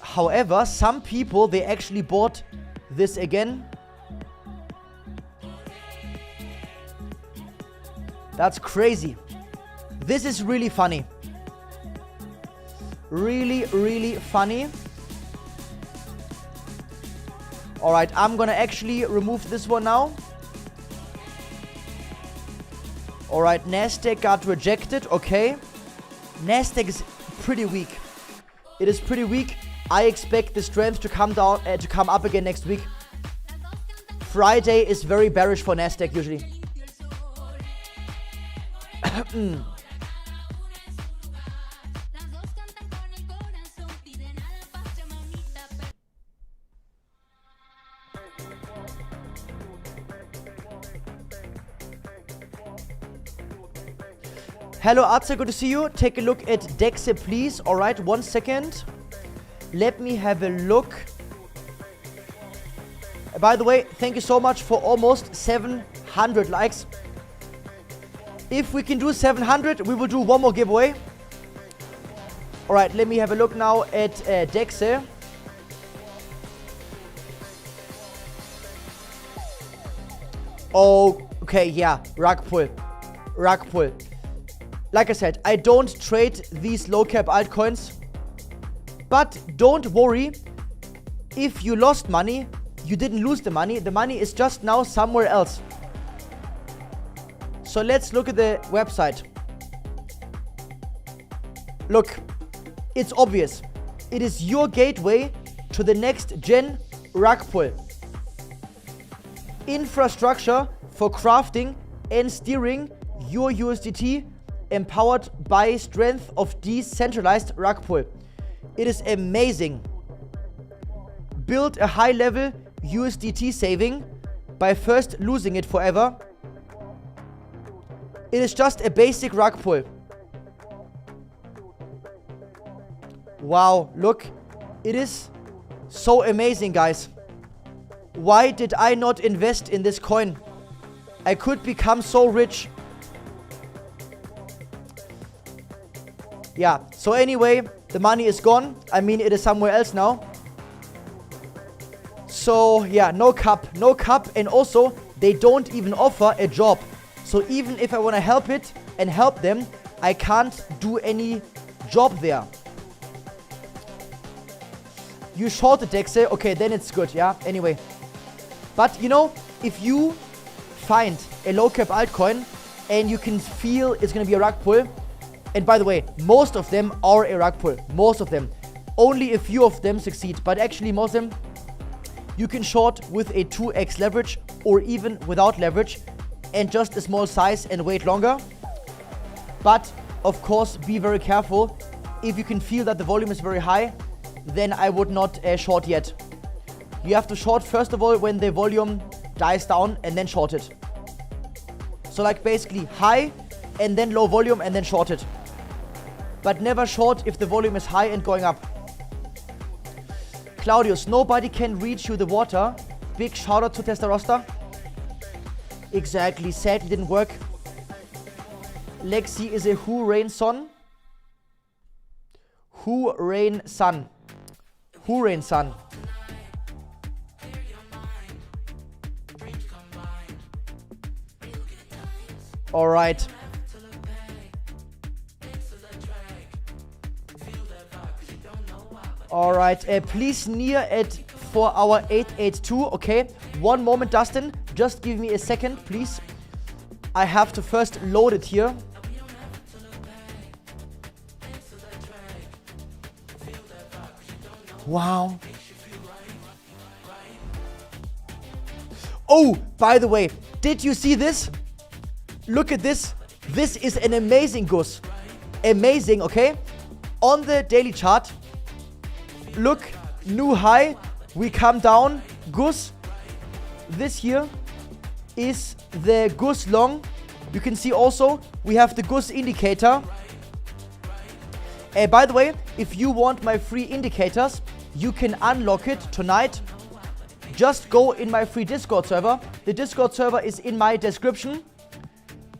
However, some people, they actually bought this again. That's crazy. This is really funny. Really, really funny. Alright, I'm gonna actually remove this one now. Alright, Nasdaq got rejected. Okay. Nasdaq is pretty weak. It is pretty weak. I expect the strength to come down, to come up again next week. Friday is very bearish for Nasdaq usually. Hello Arze, good to see you. Take a look at Dexe, please. Alright, 1 second. Let me have a look. By the way, thank you so much for almost 700 likes. If we can do 700, we will do one more giveaway. Alright, let me have a look now at Dexe. Oh, okay, yeah. Rug pull. Rug pull. Like I said, I don't trade these low cap altcoins. But don't worry. If you lost money, you didn't lose the money. The money is just now somewhere else. So let's look at the website. Look, it's obvious. It is your gateway to the next gen rug pull. Infrastructure for crafting and steering your USDT, empowered by strength of decentralized rug pull. It is amazing. Build a high level USDT saving by first losing it forever. It is just a basic rug pull. Wow, look. It is so amazing, guys. Why did I not invest in this coin? I could become so rich. Yeah, so anyway, the money is gone. I mean, it is somewhere else now. So, yeah, no cap. No cap. And also, they don't even offer a job. So even if I want to help it and help them, I can't do any job there. You shorted Dexe. Okay, then it's good, yeah? Anyway. But, you know, if you find a low cap altcoin and you can feel it's going to be a rug pull. And by the way, most of them are a rug pull. Most of them. Only a few of them succeed. But actually, most of them, you can short with a 2x leverage or even without leverage and just a small size and wait longer. But, of course, be very careful. If you can feel that the volume is very high, then I would not short yet. You have to short first of all when the volume dies down and then short it. So like basically high and then low volume and then short it. But never short if the volume is high and going up. Claudius, nobody can reach you the water. Big shout out to Testarosta. Exactly, sadly didn't work. Lexi is a Who Rain Son. Who Rain Sun. Who Rain Sun. Alright. Alright, please near it for our 882, okay? One moment, Dustin. Just give me a second, please. I have to first load it here. Wow. Oh, by the way, did you see this? Look at this. This is an amazing goose. Amazing, okay? On the daily chart, look, new high, we come down, goose. This here is the goose long. You can see also, we have the goose indicator. By the way, if you want my free indicators, you can unlock it tonight. Just go in my free Discord server. The Discord server is in my description.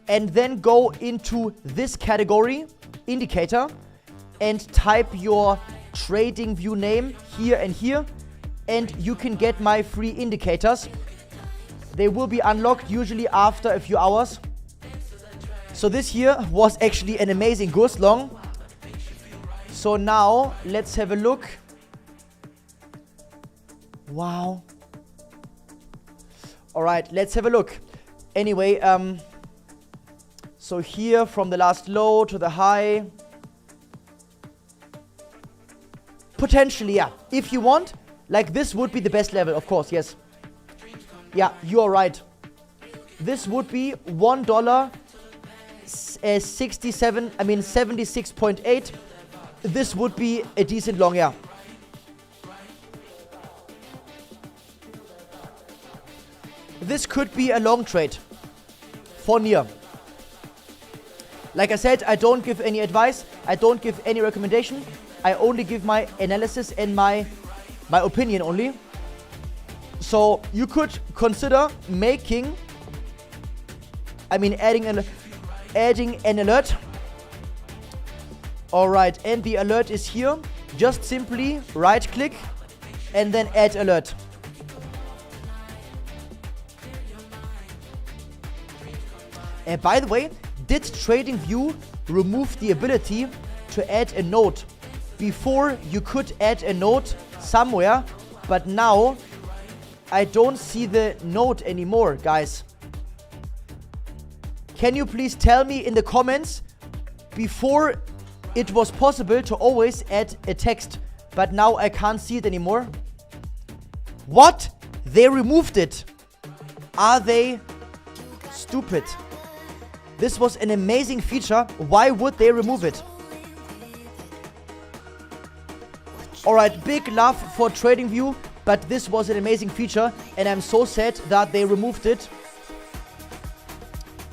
And then go into this category, indicator, and type your trading view name here and here, and you can get my free indicators. They will be unlocked usually after a few hours. So this here was actually an amazing goose long. So now let's have a look. Wow. All right, let's have a look. Anyway, so here from the last low to the high. Potentially, yeah. If you want, like this would be the best level, of course, yes. Yeah, you are right. This would be $1 76.8. This would be a decent long, yeah. This could be a long trade for near. Like I said, I don't give any advice. I don't give any recommendation. I only give my analysis and my opinion only. So you could consider making, adding an alert. All right, and the alert is here. Just simply right click and then add alert. And by the way, did TradingView remove the ability to add a node? Before you could add a node somewhere, but now I don't see the node anymore, guys. Can you please tell me in the comments? Before it was possible to always add a text, but now I can't see it anymore. What? They removed it. Are they stupid? This was an amazing feature. Why would they remove it? Alright, big love for TradingView, but this was an amazing feature and I'm so sad that they removed it.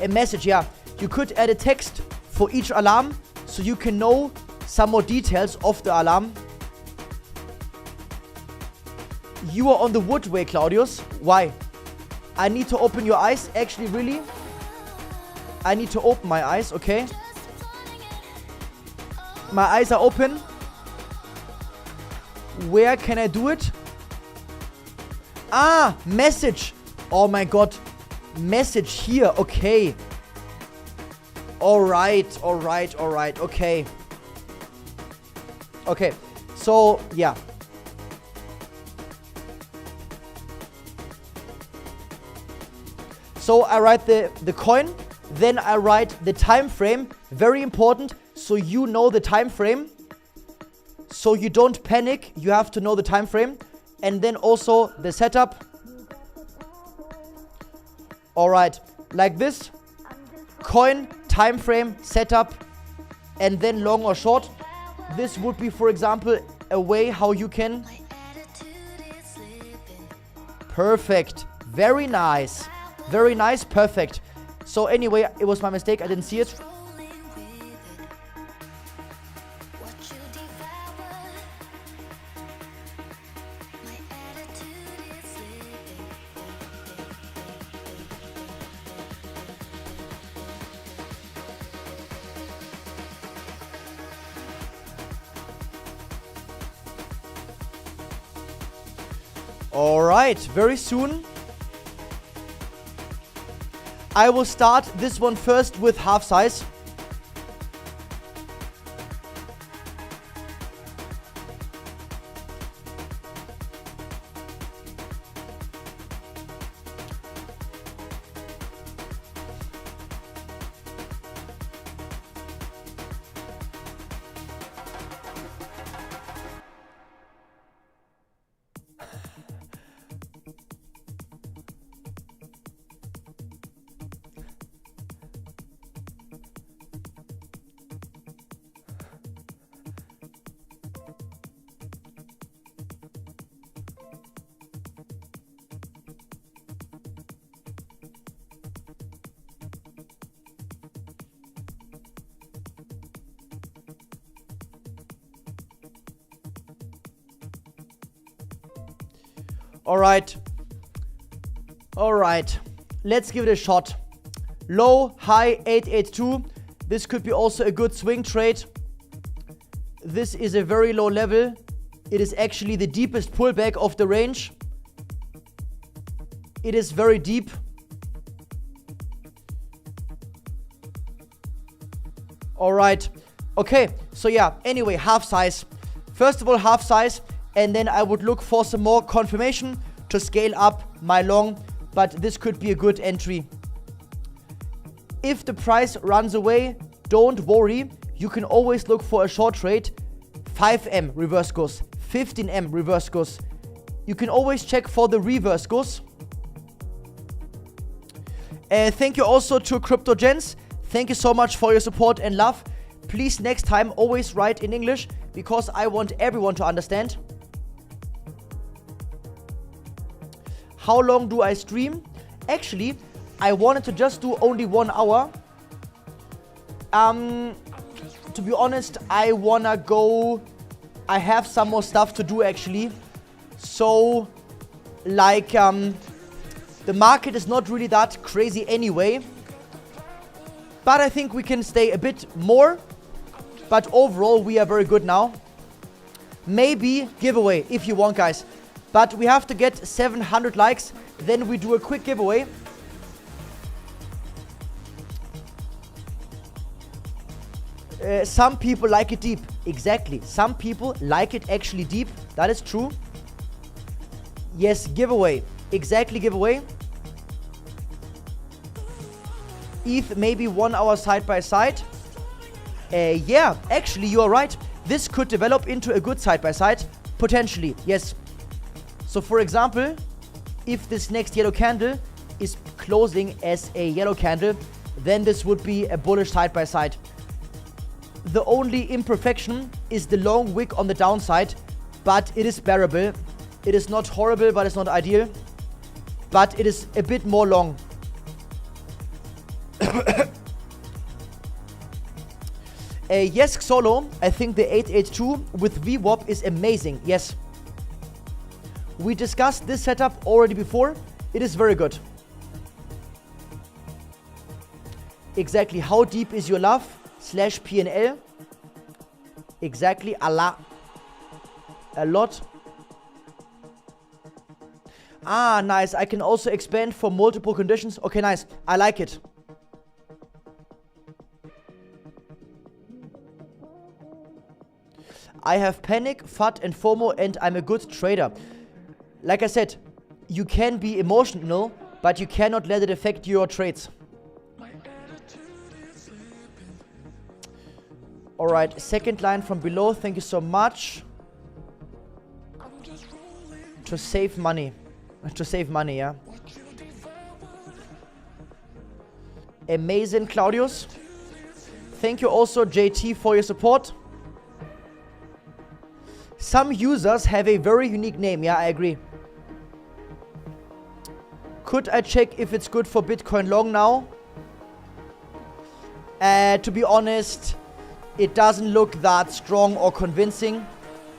A message, yeah. You could add a text for each alarm so you can know some more details of the alarm. You are on the wood way, Claudius. Why? I need to open your eyes. Actually, really? I need to open my eyes, okay? My eyes are open. Where can I do it? Ah, message. Oh my god. Message here, okay. Alright, okay. Okay, so, yeah. So I write the coin, then I write the time frame, very important, so you know the time frame. So you don't panic, you have to know the time frame. And then also the setup. Alright, like this. Coin, time frame, setup, and then long or short. This would be, for example, a way how you can... Perfect. Very nice. Very nice, perfect. So anyway, it was my mistake, I didn't see it. Alright, very soon I will start this one first with half size. Alright, let's give it a shot. Low, high, 882. This could be also a good swing trade. This is a very low level. It is actually the deepest pullback of the range. It is very deep. All right. Okay. So yeah, anyway, half size. First of all, half size. And then I would look for some more confirmation to scale up my long. But this could be a good entry. If the price runs away, don't worry. You can always look for a short trade. 5M reverse goes. 15M reverse goes. You can always check for the reverse goes. Thank you also to CryptoGens. Thank you so much for your support and love. Please next time always write in English because I want everyone to understand. How long do I stream? Actually, I wanted to just do only 1 hour. To be honest, I wanna go. I have some more stuff to do actually. So, like, the market is not really that crazy anyway. But I think we can stay a bit more. But overall, we are very good now. Maybe giveaway if you want, guys. But we have to get 700 likes. Then we do a quick giveaway. Some people like it deep. Exactly. Some people like it actually deep. That is true. Yes, giveaway. Exactly, giveaway. ETH maybe 1 hour side by side. Yeah, actually you are right. This could develop into a good side by side. Potentially, yes. So for example, if this next yellow candle is closing as a yellow candle, then this would be a bullish side by side. The only imperfection is the long wick on the downside, but it is bearable. It is not horrible, but it's not ideal. But it is a bit more long. Yes, Solo, I think the 882 with VWAP is amazing. Yes. We discussed this setup already before. It is very good. Exactly. How deep is your love? /PNL. Exactly. A lot. Ah, nice. I can also expand for multiple conditions. Okay, nice. I like it. I have panic, FUD and FOMO and I'm a good trader. Like I said, you can be emotional, but you cannot let it affect your trades. Alright, second line from below. Thank you so much. To save money. To save money, yeah. Amazing, Claudius. Thank you also, JT, for your support. Some users have a very unique name. Yeah, I agree. Could I check if it's good for Bitcoin long now? To be honest, it doesn't look that strong or convincing.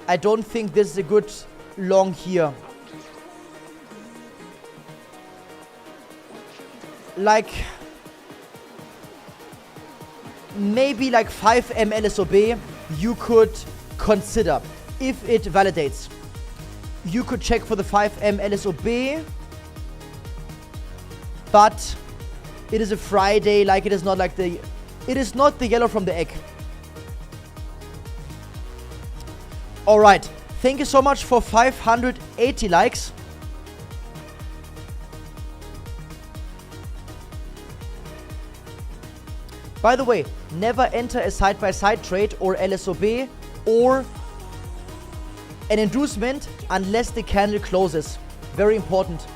I don't think this is a good long here. Like, maybe like 5M LSOB you could consider if it validates. You could check for the 5M LSOB, but it is a Friday, like it is not like the, it is not the yellow from the egg. Alright, thank you so much for 580 likes. By the way, never enter a side-by-side trade or LSOB or an inducement unless the candle closes. Very important.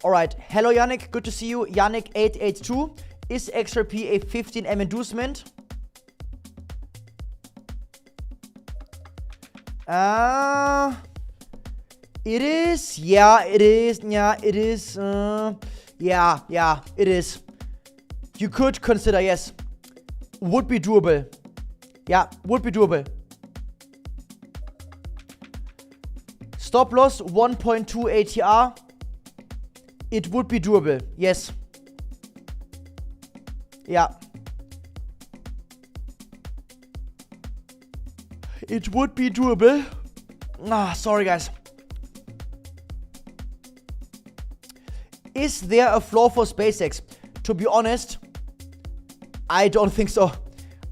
Alright, hello Yannick, good to see you. Yannick882, is XRP a 15M inducement? It is. Yeah, it is. Yeah, it is. Yeah, it is. You could consider, yes. Would be doable. Yeah, would be doable. Stop loss 1.2 ATR. It would be doable. Yes. Yeah. It would be doable. Sorry guys. Is there a floor for SpaceX? To be honest, I don't think so.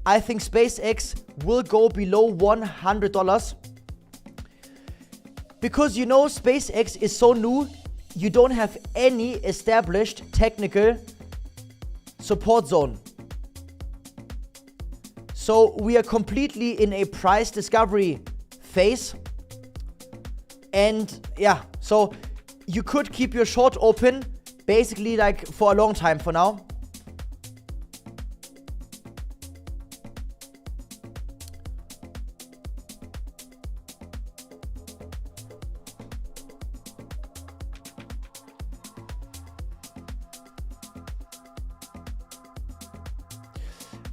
I think SpaceX will go below $100. Because you know SpaceX is so new, you don't have any established technical support zone. So we are completely in a price discovery phase. And yeah, so you could keep your short open basically like for a long time for now.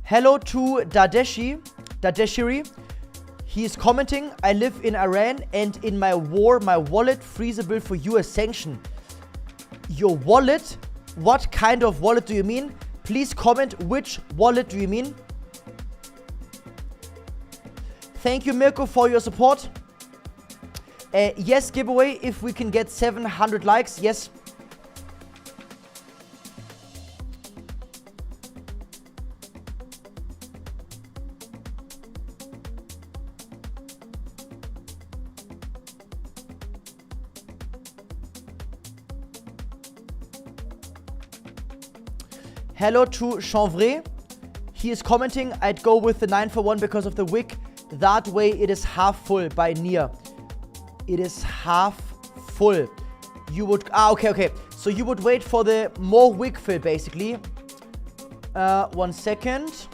Hello to Dadeshiri. He is commenting, I live in Iran and in my war, my wallet freezable for US sanction. Your wallet? What kind of wallet do you mean? Please comment which wallet do you mean? Thank you, Mirko, for your support. Yes, giveaway if we can get 700 likes. Yes. Hello to Chanvray. He is commenting, I'd go with the 9-for-1 because of the wick. That way it is half full by Nia. It is half full. You would, okay. So you would wait for the more wick fill basically. 1 second.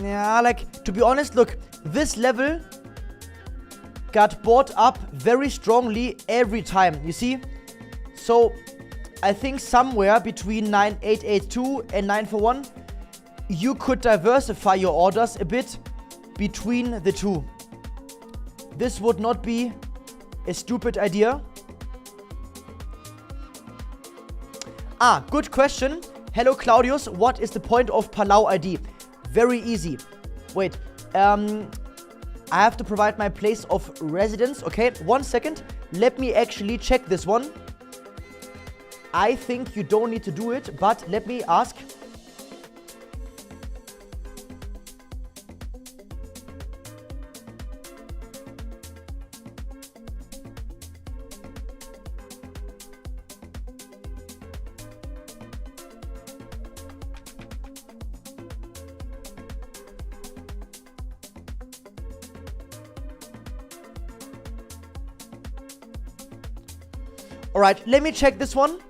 Yeah, like, to be honest, look, this level got bought up very strongly every time, you see? So I think somewhere between 9882 and 9-for-1, you could diversify your orders a bit between the two. This would not be a stupid idea. Good question. Hello, Claudius. What is the point of Palau ID? Very easy. Wait. I have to provide my place of residence. Okay, 1 second. Let me actually check this one. I think you don't need to do it, but let me ask. Alright, let me check this one.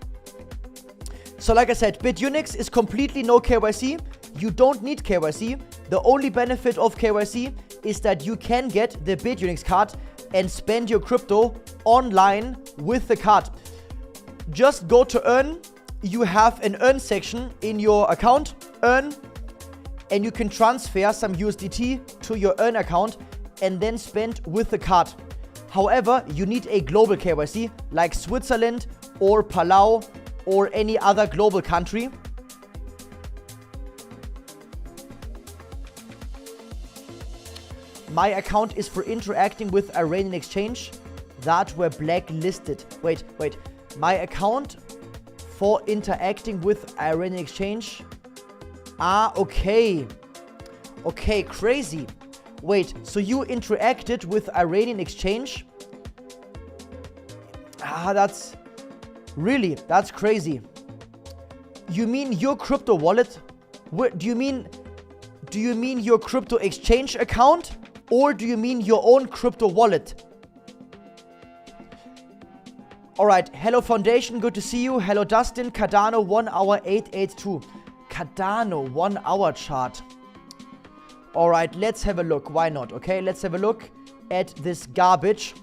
So like I said, BITUNIX is completely no KYC. You don't need KYC. The only benefit of KYC is that you can get the BITUNIX card and spend your crypto online with the card. Just go to earn. You have an earn section in your account, earn, and you can transfer some USDT to your earn account and then spend with the card. However, you need a global KYC like Switzerland or Palau or any other global country. My account is for interacting with Iranian exchange that were blacklisted. Wait. My account for interacting with Iranian exchange. Okay. Okay, crazy. Wait, so you interacted with Iranian exchange? That's crazy. You mean your crypto wallet? Do you mean your crypto exchange account? Or do you mean your own crypto wallet? Alright, hello Foundation, good to see you. Hello Dustin, Cardano 1 hour 882. Cardano 1 hour chart. Alright, let's have a look. Why not? Okay, let's have a look at this garbage.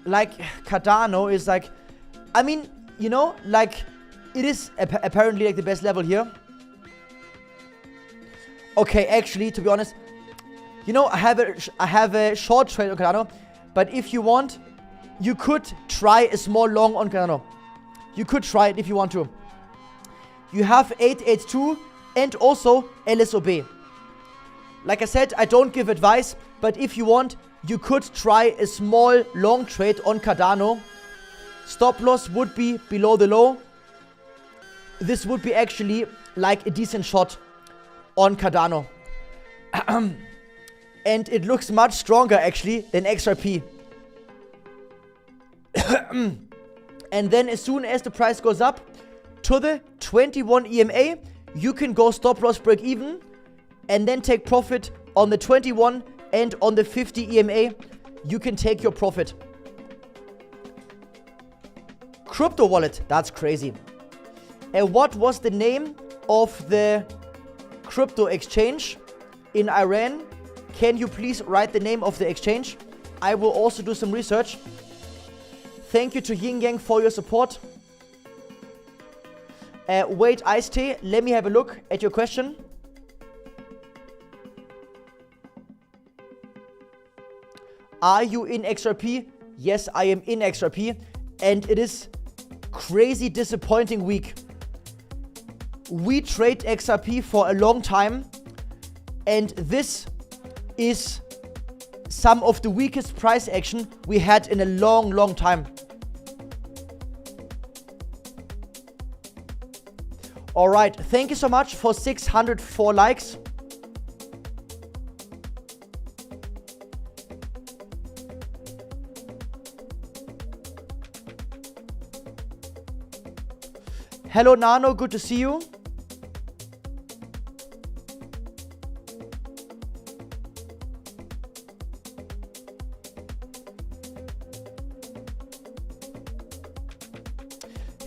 Like, Cardano is like, I mean, you know, like, it is apparently like the best level here. Okay, actually, to be honest, you know, I have a short trade on Cardano, but if you want, you could try a small long on Cardano. You could try it if you want to. You have 882 and also LSOB. Like I said, I don't give advice, but if you want, you could try a small long trade on Cardano. Stop loss would be below the low. This would be actually like a decent shot on Cardano. And it looks much stronger actually than XRP. And then as soon as the price goes up to the 21 EMA, you can go stop loss break even and then take profit on the 21 and on the 50 EMA. You can take your profit. Crypto wallet, that's crazy. And what was the name of the crypto exchange in Iran? Can you please write the name of the exchange? I will also do some research. Thank you to Yin Yang for your support. Wait, Ice Tea, let me have a look at your question. Are you in XRP? Yes, I am in XRP, and it is crazy disappointing week. We trade XRP for a long time, and this is some of the weakest price action we had in a long time. All right, thank you so much for 604 likes. Hello Nano, good to see you.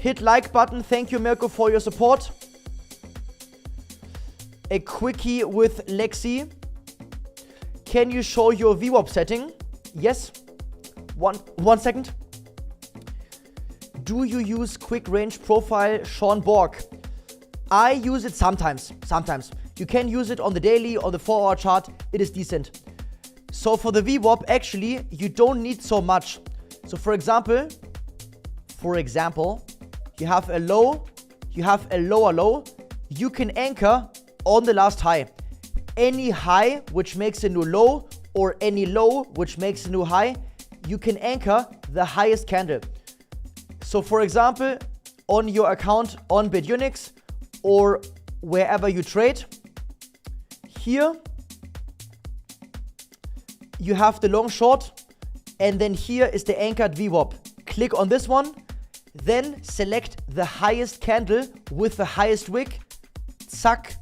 Hit like button. Thank you Mirko for your support. A quickie with Lexi. Can you show your VWAP setting? Yes. One second. Do you use quick range profile, Sean Borg? I use it sometimes. You can use it on the daily or the 4-hour chart. It is decent. So for the VWAP, actually, you don't need so much. So for example, you have a low, you have a lower low. You can anchor on the last high. Any high which makes a new low, or any low which makes a new high, you can anchor the highest candle. So for example, on your account on BITUNIX or wherever you trade, here you have the long short, and then here is the anchored VWAP. Click on this one, then select the highest candle with the highest wick, zack,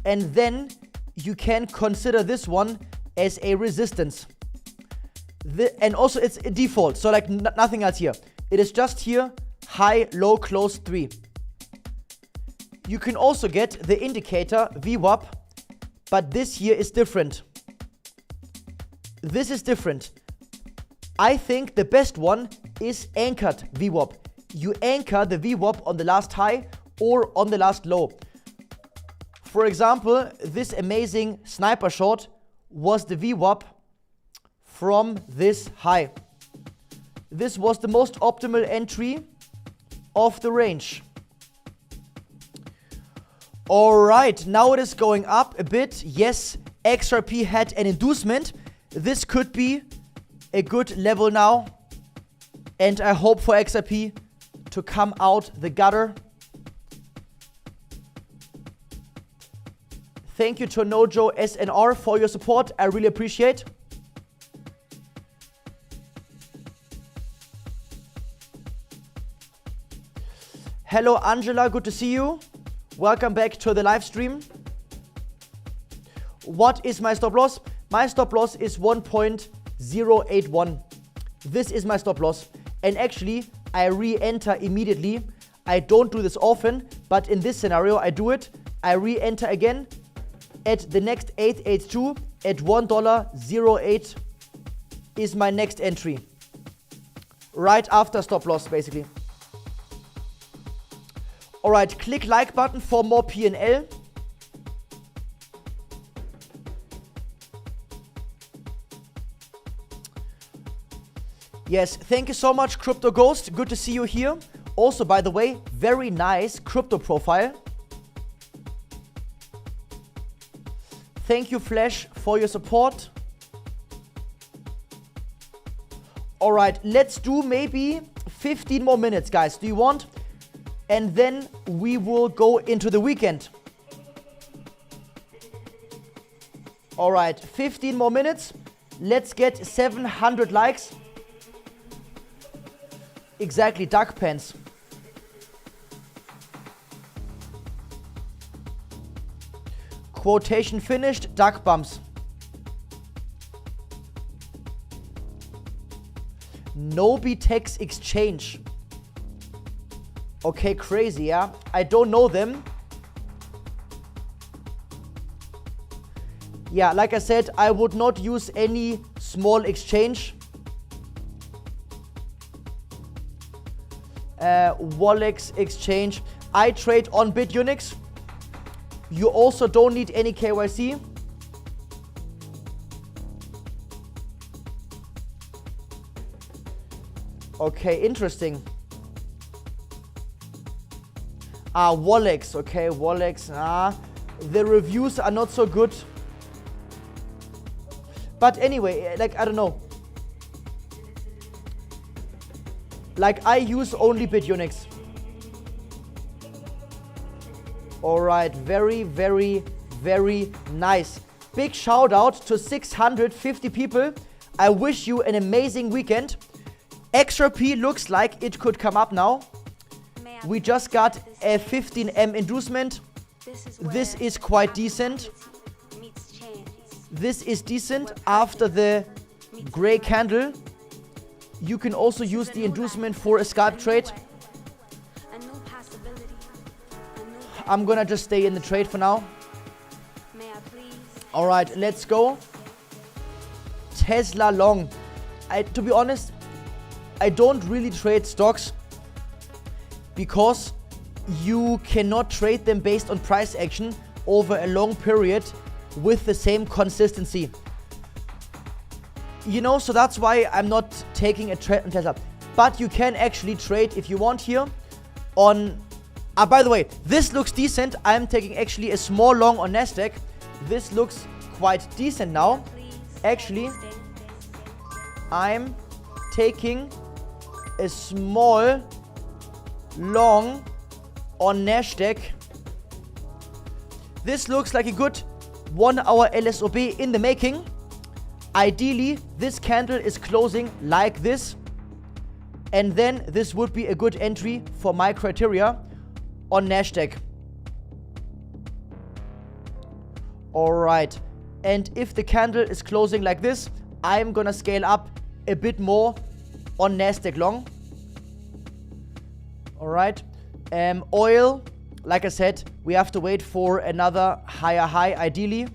and then you can consider this one as a resistance. And also it's a default, so like nothing else here. It is just here, high, low, close, 3. You can also get the indicator VWAP, but this here is different. This is different. I think the best one is anchored VWAP. You anchor the VWAP on the last high or on the last low. For example, this amazing sniper shot was the VWAP from this high. This was the most optimal entry of the range. Alright, now it is going up a bit. Yes, XRP had an inducement. This could be a good level now. And I hope for XRP to come out the gutter. Thank you to Nojo SNR for your support. I really appreciate. Hello Angela, good to see you. Welcome back to the live stream. What is my stop loss? My stop loss is 1.081. This is my stop loss. And actually, I re-enter immediately. I don't do this often, but in this scenario, I do it. I re-enter again at the next 882 at $1.08 is my next entry. Right after stop loss, basically. Alright, click like button for more P&L. Yes, thank you so much, Crypto Ghost. Good to see you here. Also, by the way, very nice crypto profile. Thank you, Flash, for your support. All right, let's do maybe 15 more minutes, guys. Do you want? And then we will go into the weekend. All right, 15 more minutes. Let's get 700 likes. Exactly, duck pants. Quotation finished, duck bumps. Nobitex Exchange. Okay, crazy, yeah? I don't know them. Yeah, like I said, I would not use any small exchange. Wallex Exchange. I trade on BITUNIX. You also don't need any KYC. Okay, interesting. Wallex. Okay, Wallex. The reviews are not so good. But anyway, like, I don't know. Like, I use only BITUNIX. Alright, very, very, very nice. Big shout out to 650 people. I wish you an amazing weekend. XRP looks like it could come up now. We just got a 15M inducement. This is quite decent. This is decent after the gray candle. You can also use the inducement for a scalp trade. I'm gonna just stay in the trade for now. Alright, let's go. Tesla long. To be honest, I don't really trade stocks because you cannot trade them based on price action over a long period with the same consistency. You know, so that's why I'm not taking a trade on Tesla. But you can actually trade if you want here on... by the way, this looks decent. I'm taking actually a small long on Nasdaq. This looks quite decent now. Actually, I'm taking a small long on Nasdaq. This looks like a good 1 hour LSOB in the making. Ideally, this candle is closing like this. And then this would be a good entry for my criteria on Nasdaq. Alright. And if the candle is closing like this, I'm gonna scale up a bit more on Nasdaq long. Alright. Oil, like I said, we have to wait for another higher high, ideally.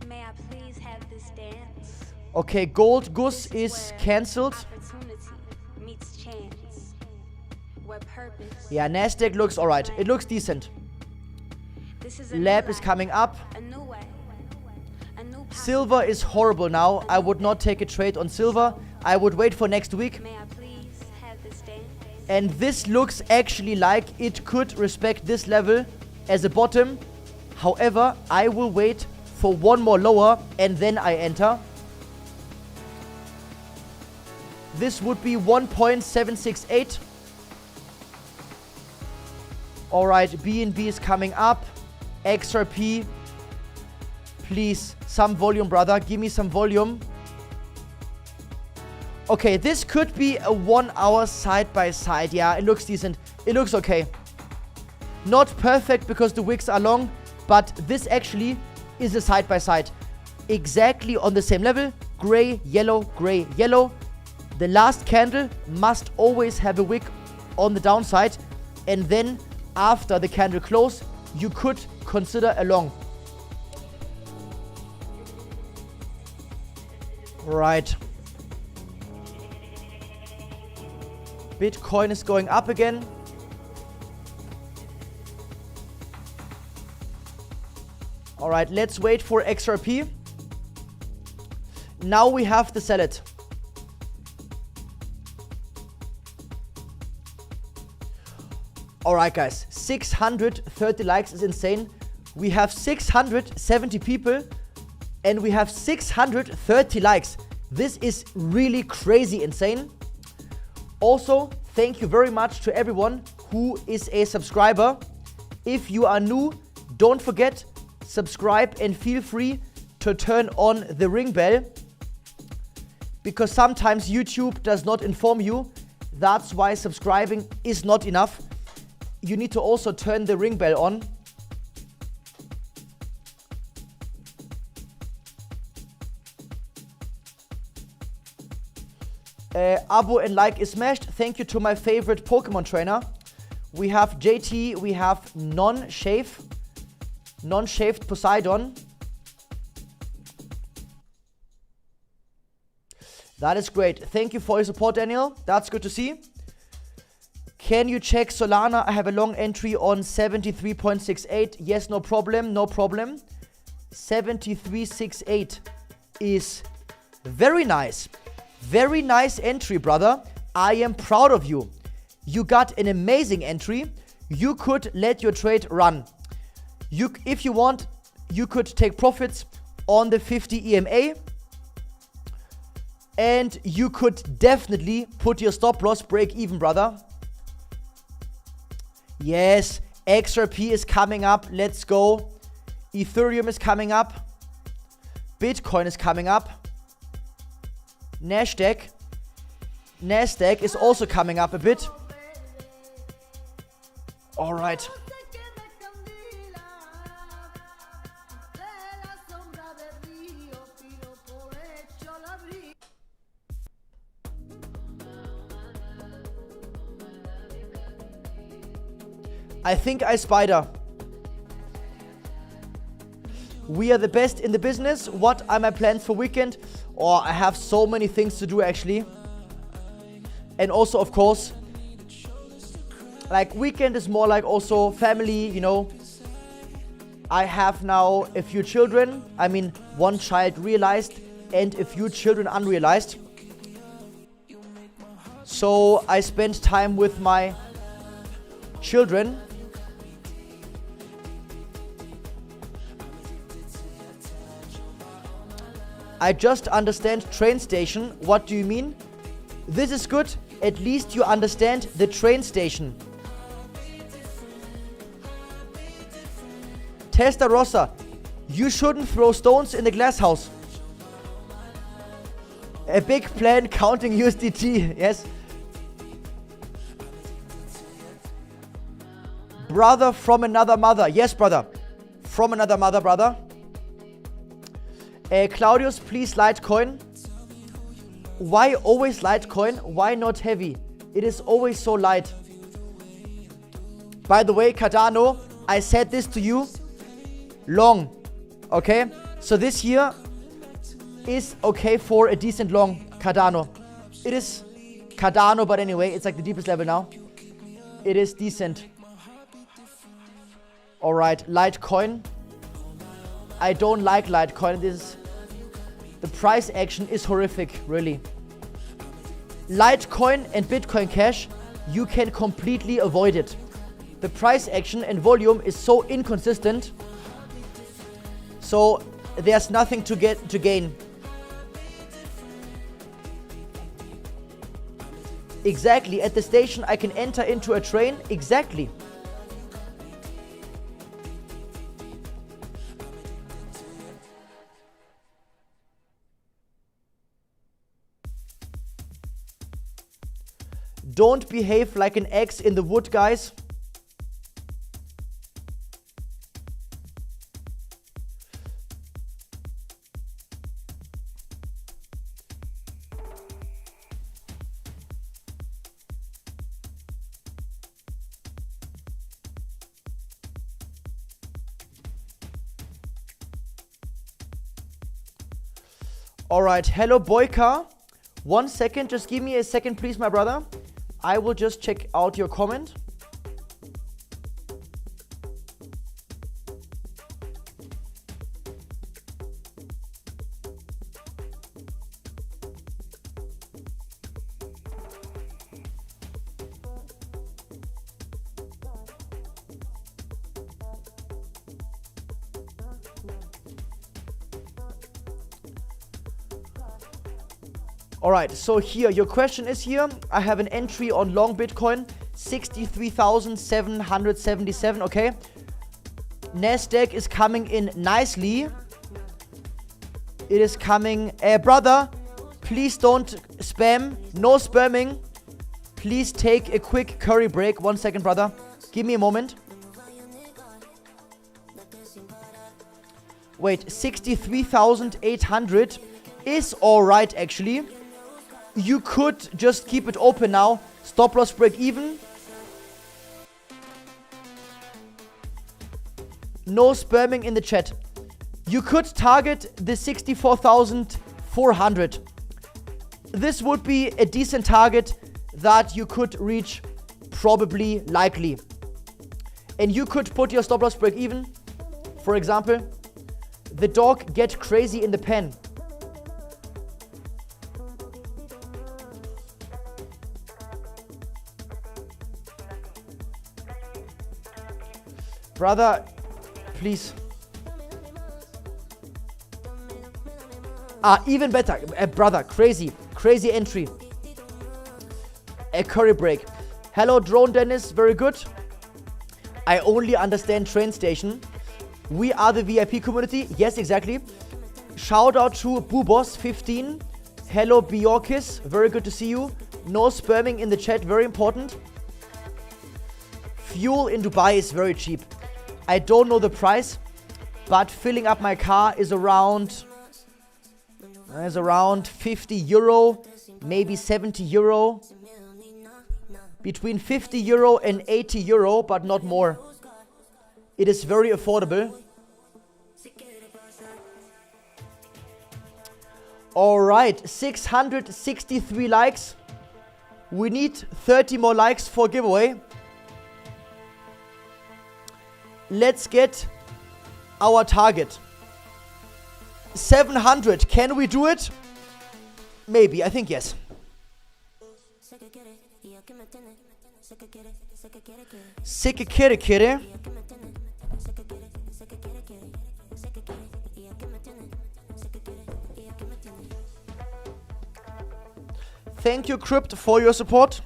May I please have this dance?
Okay, gold goose is cancelled.
Meets chance. Where purpose.
Yeah, Nasdaq looks alright. It looks decent. Lab is coming up.
A new way. A new
Silver is horrible now. I would not take a trade on silver. I would wait for next week.
May I please have this dance?
And this looks actually like it could respect this level as a bottom. However, I will wait for one more lower and then I enter. This would be 1.768. Alright, BNB is coming up. XRP. Please, some volume, brother. Give me some volume. Okay, this could be a 1 hour side by side. Yeah, it looks decent. It looks okay. Not perfect because the wicks are long, but this actually is a side by side. Exactly on the same level. Gray, yellow, gray, yellow. The last candle must always have a wick on the downside. And then after the candle close, you could consider a long. Right. Bitcoin is going up again. Alright, let's wait for XRP. Now we have to sell it. Alright guys, 630 likes is insane. We have 670 people And we have 630 likes. This is really crazy insane. Also, thank you very much to everyone who is a subscriber. If you are new, don't forget, subscribe and feel free to turn on the ring bell. Because sometimes YouTube does not inform you. That's why subscribing is not enough. You need to also turn the ring bell on. Abo and like is smashed. Thank you to my favorite Pokemon trainer. We have JT, we have non-shaved Poseidon. That is great. Thank you for your support, Daniel. That's good to see. Can you check Solana? I have a long entry on 73.68. Yes, no problem, no problem. 73.68 is very nice. Very nice entry, brother. I am proud of you. You got an amazing entry. You could let your trade run. If you want, you could take profits on the 50 EMA. And you could definitely put your stop loss break even, brother. Yes, XRP is coming up. Let's go. Ethereum is coming up. Bitcoin is coming up. Nasdaq is also coming up a bit. All right. I think I spider. We are the best in the business. What are my plans for weekend? Oh, I have so many things to do actually. And also, of course, like weekend is more like also family, you know. I have now a few children. I mean, one child realized and a few children unrealized. So I spend time with my children. I just understand train station. What do you mean? This is good. At least you understand the train station. Testarossa, you shouldn't throw stones in the glass house. A big plan counting USDT. Yes. Brother from another mother. Yes, brother. From another mother, brother. Claudius, please Litecoin. Why always Litecoin? Why not heavy? It is always so light. By the way, Cardano, I said this to you long. Okay? So this year is okay for a decent long Cardano. It is Cardano, but anyway, it's like the deepest level now. It is decent. Alright, Litecoin. I don't like Litecoin. The price action is horrific, really. Litecoin and Bitcoin Cash, you can completely avoid it. The price action and volume is so inconsistent. So there's nothing to gain. Exactly, at the station I can enter into a train. Exactly. Don't behave like an X in the wood, guys. Alright, hello Boyka. 1 second, just give me a second please, my brother. I will just check out your comment. Alright, so here, your question is here. I have an entry on long Bitcoin, 63,777, okay. Nasdaq is coming in nicely. It is coming, brother, please don't spam, no spamming. Please take a quick curry break. 1 second, brother. Give me a moment. Wait, 63,800 is alright actually. You could just keep it open now. Stop loss break even. No spamming in the chat. You could target the 64,400. This would be a decent target that you could reach, probably, likely. And you could put your stop loss break even. For example, the dog get crazy in the pen. Brother, please. Even better. Brother, crazy entry. A curry break. Hello, Drone Dennis, very good. I only understand train station. We are the VIP community. Yes, exactly. Shout out to Boobos15. Hello, Bjorkis, very good to see you. No spamming in the chat, very important. Fuel in Dubai is very cheap. I don't know the price, but filling up my car is around 50 euro, maybe 70 euro. Between 50 euro and 80 euro, but not more. It is very affordable. Alright, 663 likes. We need 30 more likes for giveaway. Let's get our target. 700. Can we do it? Maybe. I think yes. Sick kitty. Thank you, Crypt, for your support.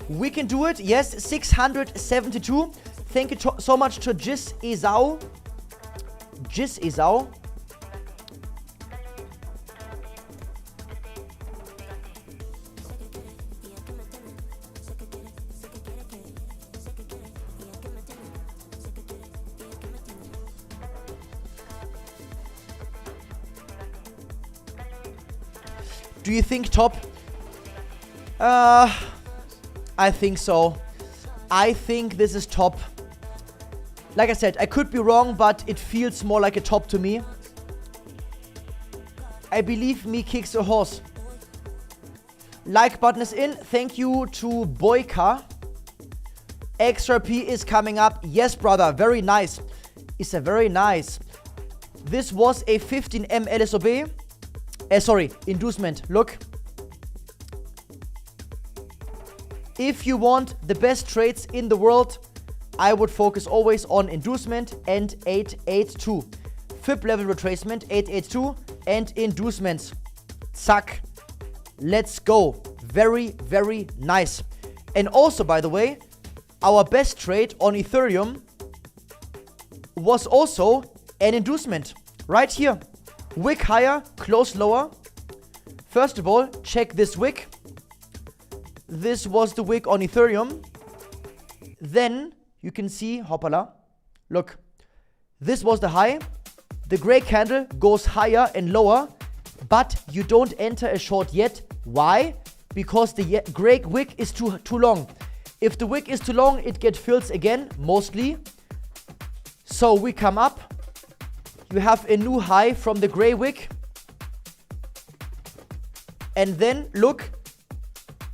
We can do it. Yes, 672. Thank you so much to Jis Isao. Do you think top? I think so. I think this is top. Like I said, I could be wrong, but it feels more like a top to me. I believe me kicks a horse. Like button is in. Thank you to Boyka. XRP is coming up. Yes, brother. Very nice. It's a very nice. This was a 15M LSOB. Sorry, inducement. Look. If you want the best trades in the world, I would focus always on inducement and 882. Fib level retracement, 882, and inducements. Zack. Let's go. Very, very nice. And also, by the way, our best trade on Ethereum was also an inducement. Right here. Wick higher, close lower. First of all, check this wick. This was the wick on Ethereum. Then you can see, hoppala, look, this was the high. The gray candle goes higher and lower, but you don't enter a short yet. Why? Because the gray wick is too long. If the wick is too long, it gets filled again, mostly. So we come up. You have a new high from the gray wick. And then look,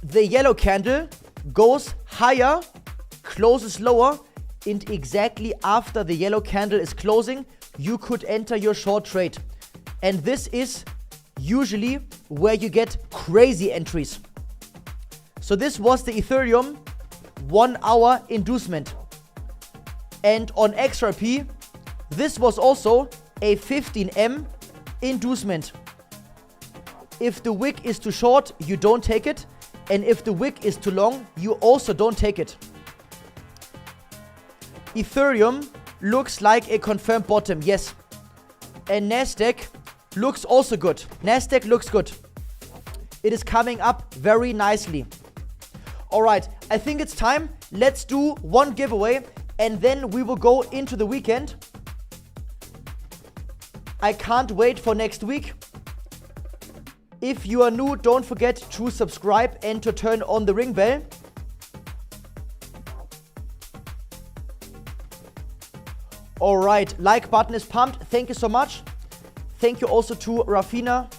the yellow candle goes higher, closes lower, and exactly after the yellow candle is closing, you could enter your short trade. And this is usually where you get crazy entries. So this was the Ethereum 1 hour inducement. And on XRP, This was also a 15M inducement. If the wick is too short, you don't take it. And if the wick is too long, you also don't take it. Ethereum looks like a confirmed bottom, yes. And Nasdaq looks also good. Nasdaq looks good. It is coming up very nicely. Alright, I think it's time. Let's do one giveaway and then we will go into the weekend. I can't wait for next week. If you are new, don't forget to subscribe and to turn on the ring bell. Alright, like button is pumped. Thank you so much. Thank you also to Rafina.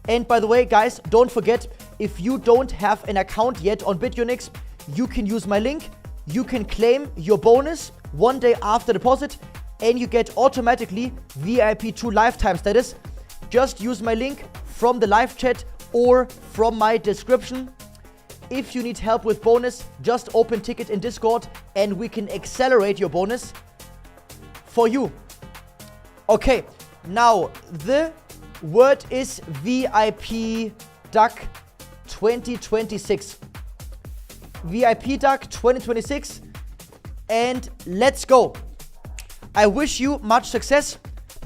And by the way, guys, don't forget, if you don't have an account yet on BITUNIX, you can use my link. You can claim your bonus 1 day after deposit and you get automatically VIP 2 lifetime status. Just use my link from the live chat or from my description. If you need help with bonus, just open ticket in Discord and we can accelerate your bonus for you. Okay, now the word is VIP Duck 2026. VIP Duck 2026 and let's go. I wish you much success.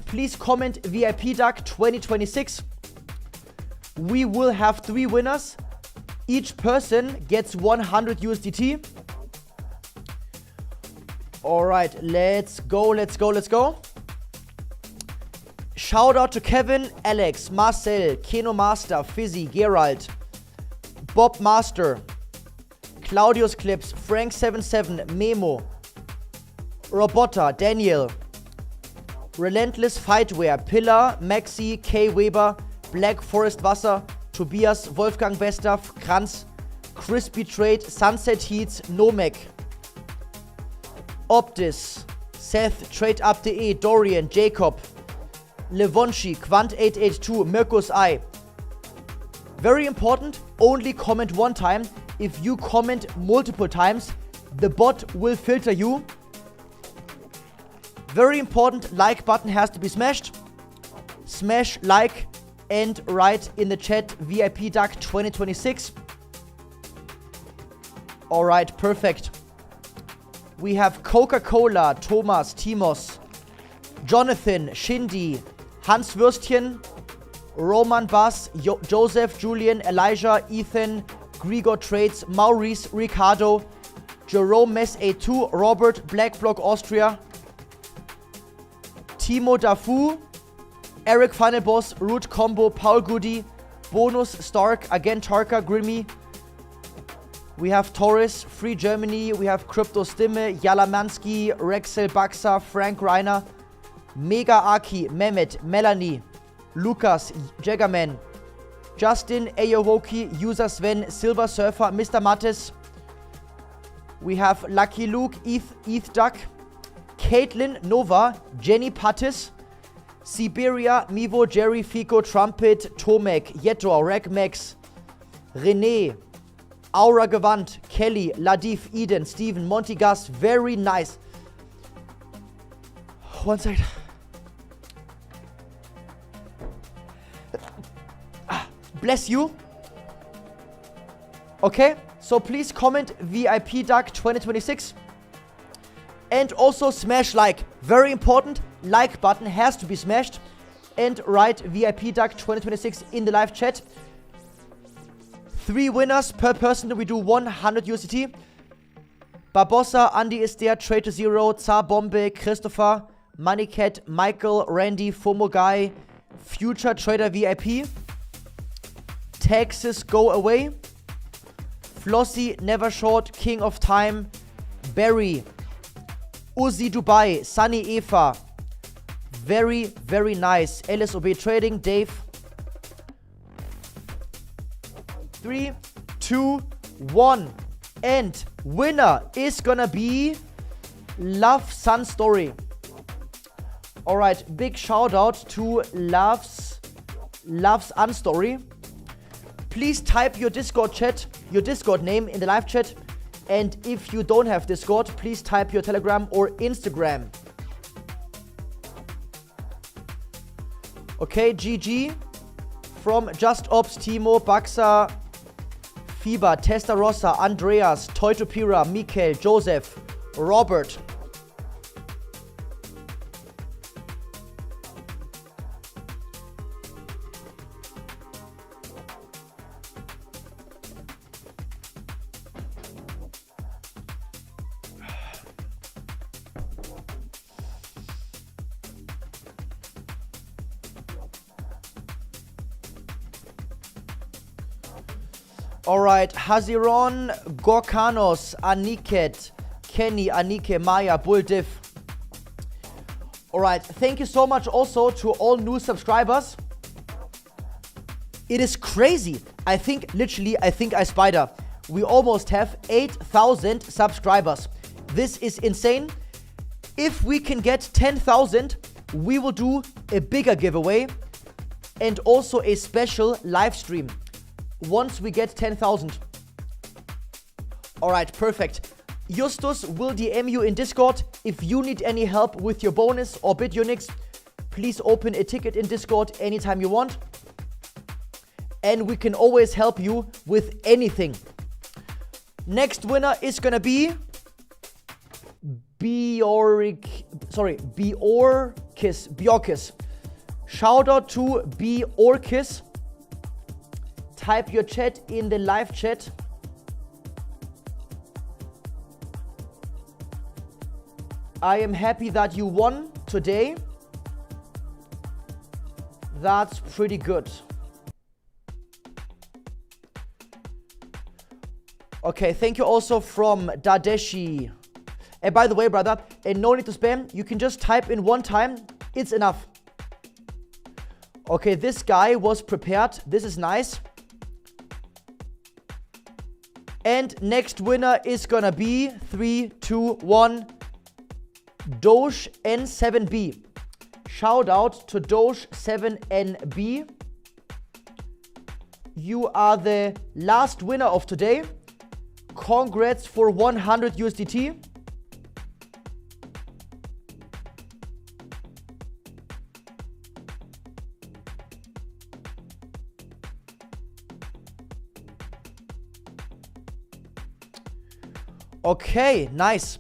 Please comment VIP Duck 2026. We will have 3 winners. Each person gets 100 USDT. Alright, let's go. Shout out to Kevin, Alex, Marcel, Keno Master, Fizzy, Gerald, Bob Master, Claudius Clips, Frank77, Memo, Robota, Daniel, Relentless Fightwear, Pillar, Maxi, K. Weber, Black Forest Wasser, Tobias, Wolfgang Bestaff, Kranz, Crispy Trade, Sunset Heats, Nomek, Optis, Seth, TradeUp.de, Dorian, Jacob, Levonchi, Quant882, Mirkus I. Very important, only comment 1 time. If you comment multiple times, the bot will filter you. Very important, like button has to be smashed. Smash like and write in the chat VIP Duck 2026. Alright, perfect. We have Coca-Cola, Thomas, Timos, Jonathan, Shindy, Hans Würstchen, Roman Bass, Joseph, Julian, Elijah, Ethan, Grigor Trades, Maurice, Ricardo, Jerome Mess A2, Robert, Black Block Austria, Timo Dafu, Eric Finalboss, Root Combo, Paul Goody, Bonus, Stark, again Tarka, Grimmy. We have Torres, Free Germany, we have Crypto Stimme,Jalamansky, Rexel Baxa, Frank Reiner, Mega Aki, Mehmet, Melanie, Lucas, Jaggerman, Justin, Ayowoki, User Sven, Silver Surfer, Mr. Mattes. We have Lucky Luke, Eth Duck, Caitlin, Nova, Jenny Pattis, Siberia, Mivo, Jerry, Fico, Trumpet, Tomek, Yeto, Reg Max, René, Aura Gewand, Kelly, Ladif, Eden, Steven, Montigas. Very nice. 1 second. Bless you. Okay, so please comment VIP Duck 2026. And also smash like. Very important. Like button has to be smashed. And write VIP Duck 2026 in the live chat. 3 winners per person. We do 100 USDT. Barbossa, Andy is there. Trader Zero, Tsar Bombe, Christopher, Moneycat, Michael, Randy, FOMO Guy, Future Trader VIP. Taxes go away. Flossie, Never Short, King of Time, Barry, Uzi Dubai, Sunny Eva. Very, very nice. LSOB Trading, Dave. 3, 2, 1. And winner is gonna be Love Sun Story. Alright, big shout out to Love's Unstory. Please type your Discord chat, your Discord name in the live chat. And if you don't have Discord, please type your Telegram or Instagram. Okay, GG. From Just Ops, Timo, Baxa, Fiba, Testarossa, Andreas, Toitopira, Mikael, Joseph, Robert. Alright, Haziron, Gorkanos, Aniket, Kenny, Anike, Maya, Bulldiff. Alright, thank you so much also to all new subscribers. It is crazy. I think I spider. We almost have 8,000 subscribers. This is insane. If we can get 10,000, we will do a bigger giveaway and also a special live stream once we get 10,000. Alright, perfect. Justus will DM you in Discord. If you need any help with your bonus or BITUNIX, please open a ticket in Discord anytime you want. And we can always help you with anything. Next winner is gonna be Bjorkis. Shout out to Bjorkis. Type your chat in the live chat. I am happy that you won today. That's pretty good. Okay, thank you also from Dadeshi. And by the way, brother, and no need to spam. You can just type in one time. It's enough. Okay, this guy was prepared. This is nice. And next winner is gonna be 3, 2, 1. Doge N7B. Shout out to Doge 7NB. You are the last winner of today. Congrats for 100 USDT. Okay, nice.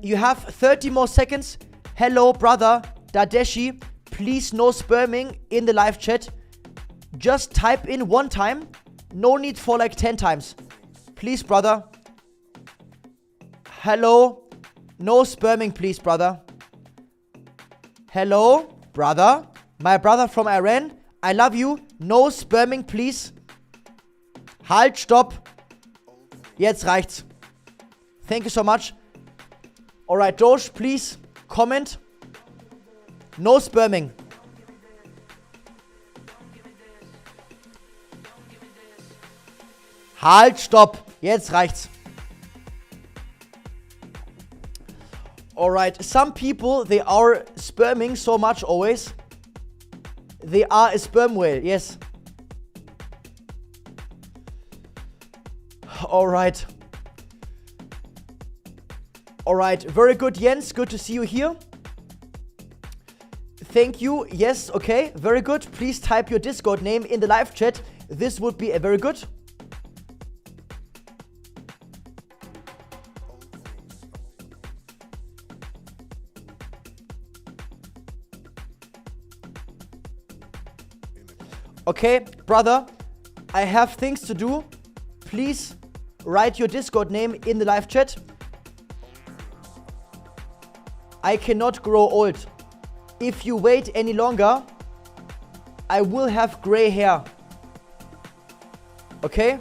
You have 30 more seconds. Hello, brother Dadeshi. Please no spamming in the live chat. Just type in one time. No need for like 10 times. Please, brother. Hello. No spamming, please, brother. Hello, brother. My brother from Iran. I love you. No spamming, please. Halt, stopp. Jetzt reicht's. Thank you so much. Alright, Doge, please comment. No spamming. Halt, stopp. Jetzt reicht's. Alright, some people, they are spamming so much always. They are a sperm whale, yes. Alright. Alright, very good, Jens. Good to see you here. Thank you. Yes, okay, very good. Please type your Discord name in the live chat. This would be a very good. Okay, brother, I have things to do. Please write your Discord name in the live chat. I cannot grow old. If you wait any longer, I will have gray hair. Okay?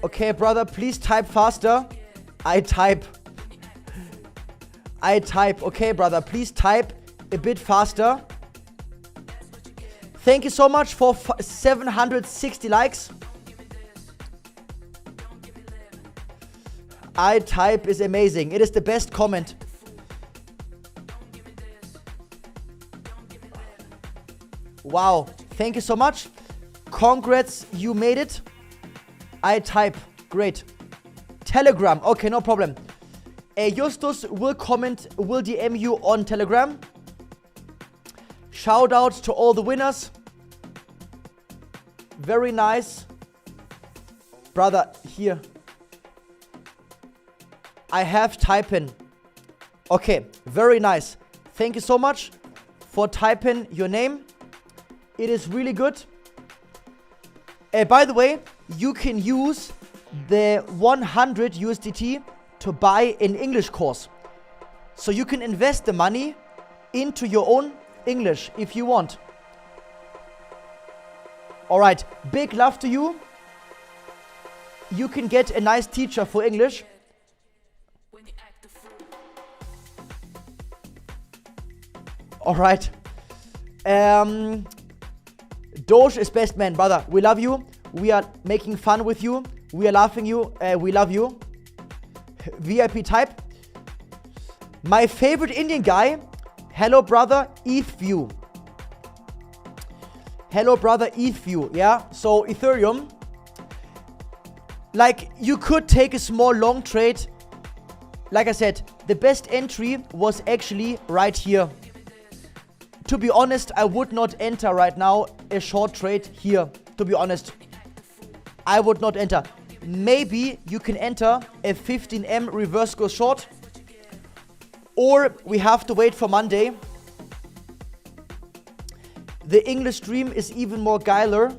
Okay, brother, please type faster. I type. Okay, brother, please type a bit faster. Thank you so much for 760 likes. I type is amazing. It is the best comment. Wow. Thank you so much. Congrats, you made it. I type. Great. Telegram. Okay, no problem. Justus will DM you on Telegram. Shout out to all the winners. Very nice. Brother, here. I have typing. Okay, very nice. Thank you so much for typing your name. It is really good. By the way, you can use the 100 USDT to buy an English course. So you can invest the money into your own English if you want. Alright, big love to you. You can get a nice teacher for English. Alright. Doge is best man, brother. We love you. We are making fun with you. We are laughing you. We love you. VIP type. My favorite Indian guy. Hello, brother. ETHView. Hello, brother. ETHView. Yeah. So Ethereum. Like, you could take a small long trade. Like I said, the best entry was actually right here. To be honest, I would not enter right now a short trade here. To be honest, I would not enter. Maybe you can enter a 15M reverse go short. Or we have to wait for Monday. The English stream is even more geiler.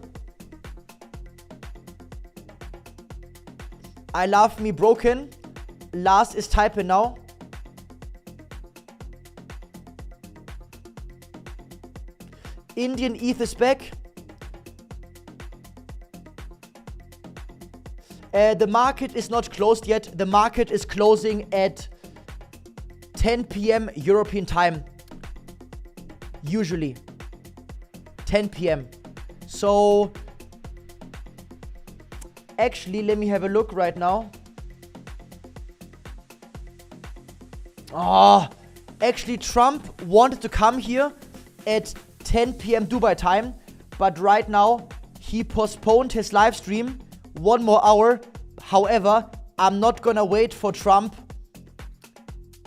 I love me broken. Lars is typing now. Indian ETH is back. The market is not closed yet. The market is closing at 10 p.m. European time. Usually. 10 p.m. So, actually, let me have a look right now. Oh, actually, Trump wanted to come here at 10 p.m. Dubai time, but right now he postponed his live stream 1 more hour. However, I'm not gonna wait for Trump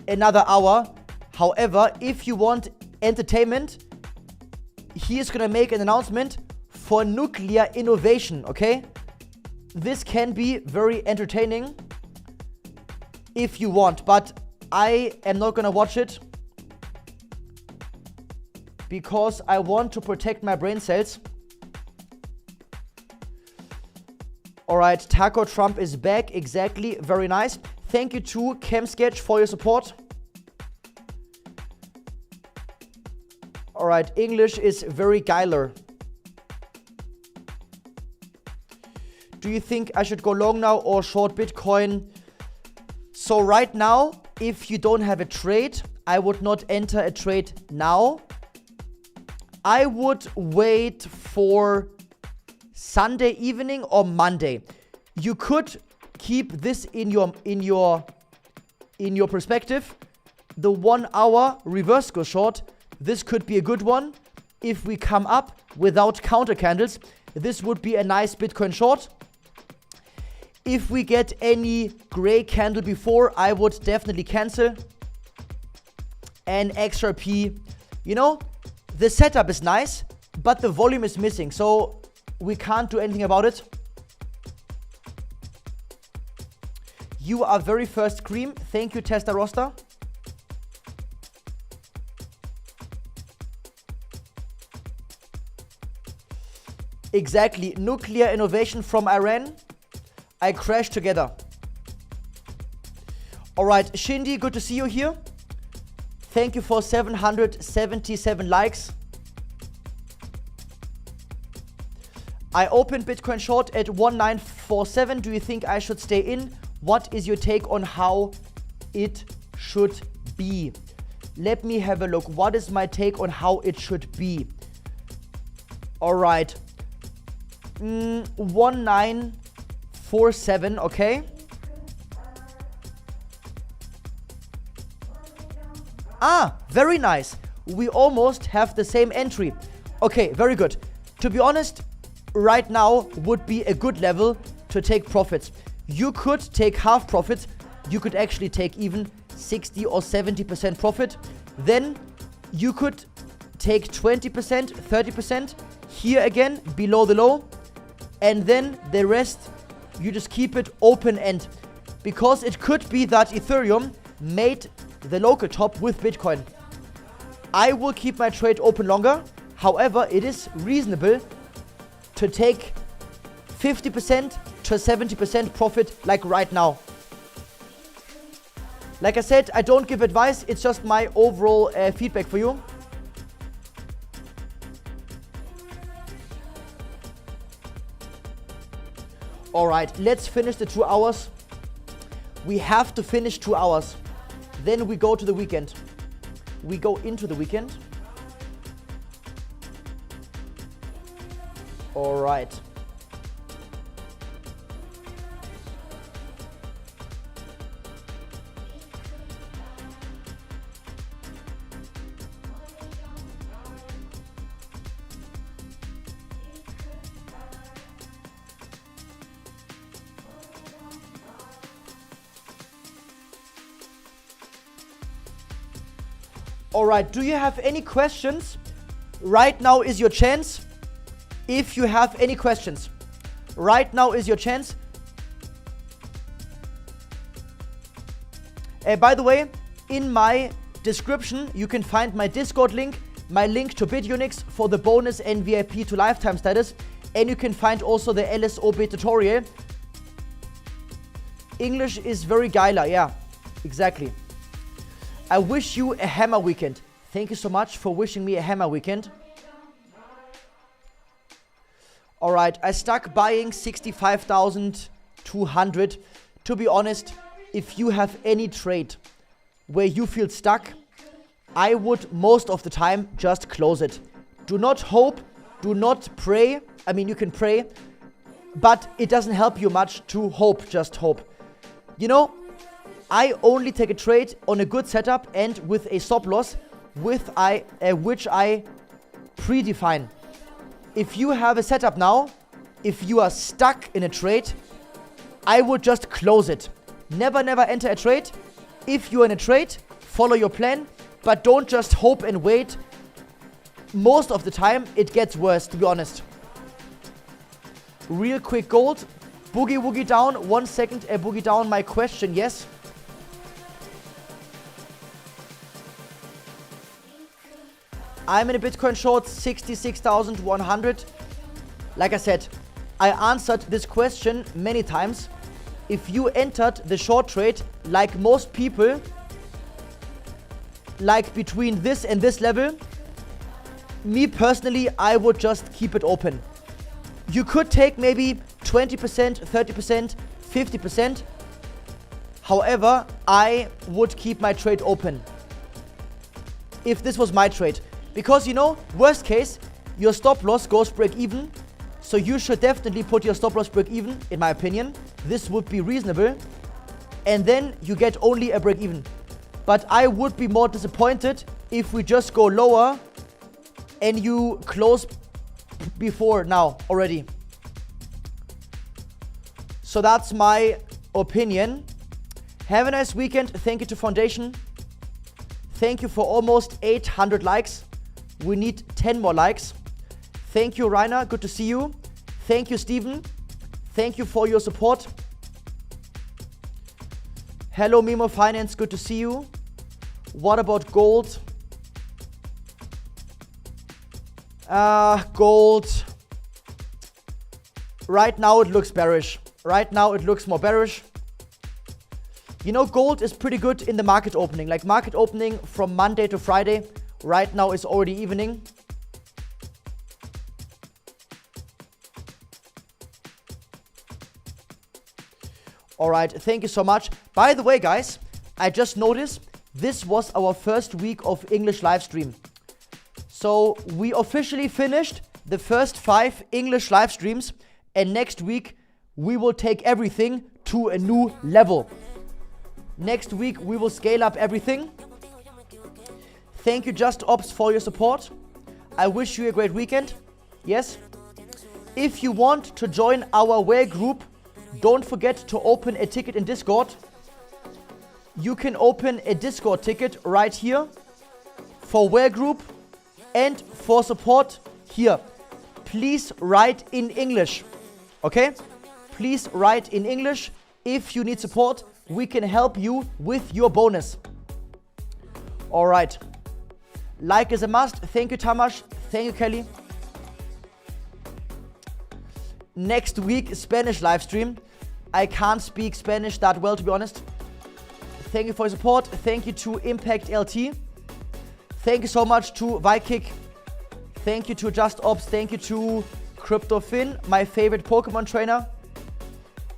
another hour. However, if you want entertainment, he is gonna make an announcement for nuclear innovation, okay? This can be very entertaining if you want, but I am not gonna watch it because I want to protect my brain cells. Alright, Taco Trump is back. Exactly. Very nice. Thank you to ChemSketch for your support. Alright, English is very geiler. Do you think I should go long now or short Bitcoin? So right now, if you don't have a trade, I would not enter a trade now. I would wait for Sunday evening or Monday. You could keep this in your perspective. The 1 hour reverse go short. This could be a good one. If we come up without counter candles, this would be a nice Bitcoin short. If we get any gray candle before, I would definitely cancel. And XRP, you know, the setup is nice, but the volume is missing, so we can't do anything about it. You are very first cream. Thank you, Testa Rosta. Exactly. Nuclear innovation from Iran. I crashed together. Alright, Shindy, good to see you here. Thank you for 777 likes. I opened Bitcoin short at 1947. Do you think I should stay in? What is your take on how it should be? Let me have a look. What is my take on how it should be? Alright. 1947, okay. Ah, very nice. We almost have the same entry. Okay, very good. To be honest, right now would be a good level to take profits. You could take half profit. You could actually take even 60 or 70% profit. Then you could take 20%, 30% here again below the low, and then the rest you just keep it open end, because it could be that Ethereum made the local top with Bitcoin. I will keep my trade open longer. However, it is reasonable to take 50% to 70% profit like right now. Like I said, I don't give advice, it's just my overall feedback for you. Alright, let's finish the 2 hours. We have to finish 2 hours. Then we go to the weekend. We go into the weekend. Alright. Alright, do you have any questions? Right now is your chance. If you have any questions, right now is your chance. By the way, in my description, you can find my Discord link, my link to BITUNIX for the bonus and VIP to lifetime status, and you can find also the LSOB tutorial. English is very geiler, yeah, exactly. I wish you a hammer weekend. Thank you so much for wishing me a hammer weekend. Alright, I stuck buying 65,200. To be honest, if you have any trade where you feel stuck, I would most of the time just close it. Do not hope, do not pray. I mean, you can pray, but it doesn't help you much to hope, just hope. You know, I only take a trade on a good setup and with a stop loss which I predefine. If you have a setup now, if you are stuck in a trade, I would just close it. Never enter a trade. If you're in a trade, follow your plan, but don't just hope and wait. Most of the time, it gets worse, to be honest. Real quick gold. Boogie woogie down. 1 second, boogie down. My question, yes. I'm in a Bitcoin short, 66,100. Like I said, I answered this question many times. If you entered the short trade, like most people, like between this and this level, me personally, I would just keep it open. You could take maybe 20%, 30%, 50%. However, I would keep my trade open if this was my trade. Because, you know, worst case, your stop loss goes break even. So you should definitely put your stop loss break even, in my opinion. This would be reasonable. And then you get only a break even. But I would be more disappointed if we just go lower and you close before now already. So that's my opinion. Have a nice weekend. Thank you to Foundation. Thank you for almost 800 likes. We need 10 more likes. Thank you, Rainer. Good to see you. Thank you, Steven. Thank you for your support. Hello, Mimo Finance. Good to see you. What about gold? Gold. Right now it looks bearish. Right now it looks more bearish. You know, gold is pretty good in the market opening. Like market opening from Monday to Friday. Right now is already evening. Alright, thank you so much. By the way, guys, I just noticed this was our first week of English live stream. So we officially finished the first 5 English live streams, and next week we will take everything to a new level. Next week we will scale up everything. Thank you, Just Ops, for your support. I wish you a great weekend. Yes. If you want to join our whale group, don't forget to open a ticket in Discord. You can open a Discord ticket right here for Where Group and for support here. Please write in English, okay? Please write in English. If you need support, we can help you with your bonus. All right. Like is a must. Thank you, Tamas. Thank you, Kelly. Next week, Spanish live stream. I can't speak Spanish that well, to be honest. Thank you for your support. Thank you to Impact LT. Thank you so much to Vikick. Thank you to Just Ops. Thank you to CryptoFin, my favorite Pokemon trainer.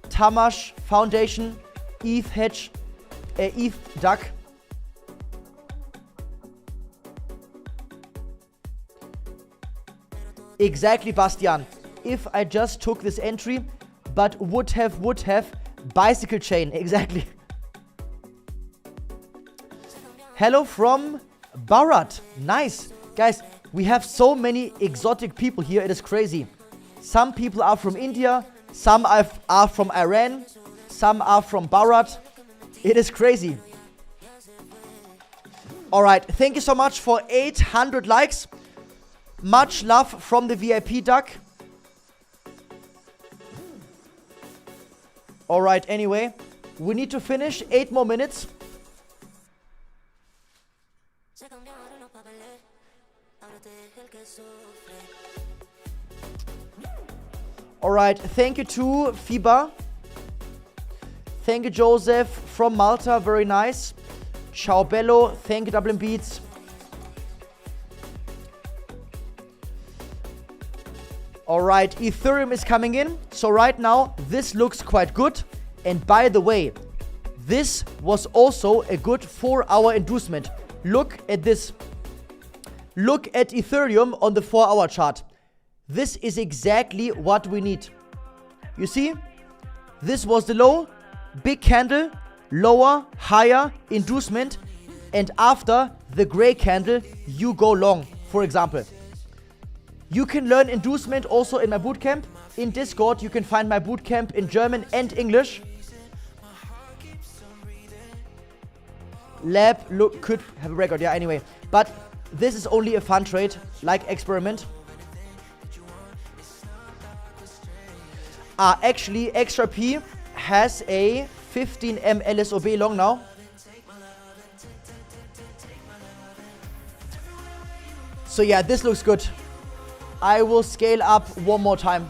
Tamash Foundation, ETH Hedge, ETH Duck. Exactly, Bastian. If I just took this entry, but would have, bicycle chain. Exactly. Hello from Bharat. Nice. Guys, we have so many exotic people here. It is crazy. Some people are from India. Some are from Iran. Some are from Bharat. It is crazy. All right. Thank you so much for 800 likes. Much love from the VIP duck. All right. Anyway, we need to finish 8 more minutes. All right, thank you to FIBA. Thank you, Joseph from Malta. Very nice. Ciao Bello. Thank you, Dublin Beats. All right, Ethereum is coming in. So right now, this looks quite good. And by the way, this was also a good 4-hour inducement. Look at this. Look at Ethereum on the 4-hour chart. This is exactly what we need. You see? This was the low, big candle, lower, higher, inducement, and after the gray candle, you go long, for example. You can learn inducement also in my bootcamp. In Discord, you can find my bootcamp in German and English. Lab could have a record, yeah, anyway. But this is only a fun trade, like experiment. Actually, XRP has a 15M LSOB long now. So yeah, this looks good. I will scale up one more time.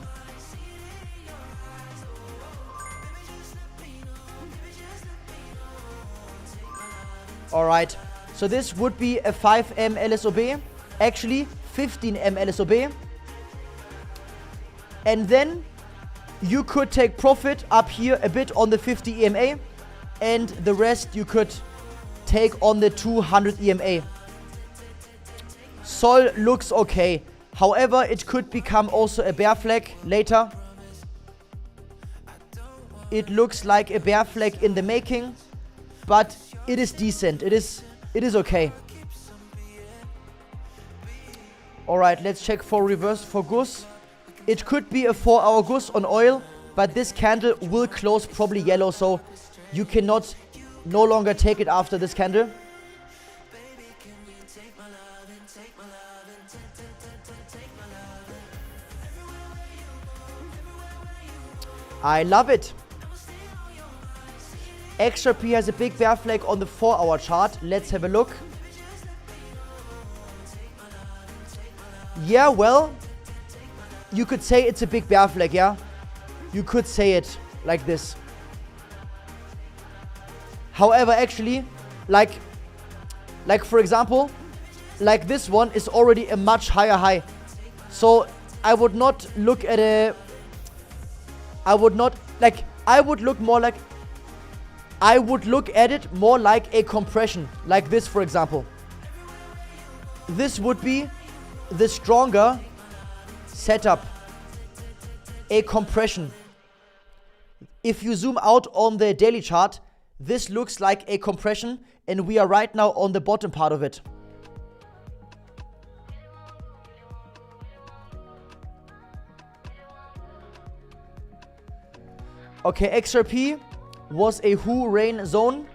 Alright, so this would be a 5M LSOB. Actually, 15M LSOB. And then you could take profit up here a bit on the 50 EMA, and the rest you could take on the 200 EMA. Sol looks okay. However, it could become also a bear flag later. It looks like a bear flag in the making, but it is decent. It is okay. Alright, let's check for reverse for Goose. It could be a 4-hour Goose on oil, but this candle will close probably yellow, so you cannot no longer take it after this candle. I love it. XRP has a big bear flag on the 4-hour chart. Let's have a look. Yeah, well, you could say it's a big bear flag, yeah? You could say it like this. However, actually, like for example, like this one is already a much higher high. So I would not look at a... I would look at it more like a compression, like this, for example. This would be the stronger setup, a compression. If you zoom out on the daily chart, this looks like a compression, and we are right now on the bottom part of it. Okay, XRP was a who rain zone.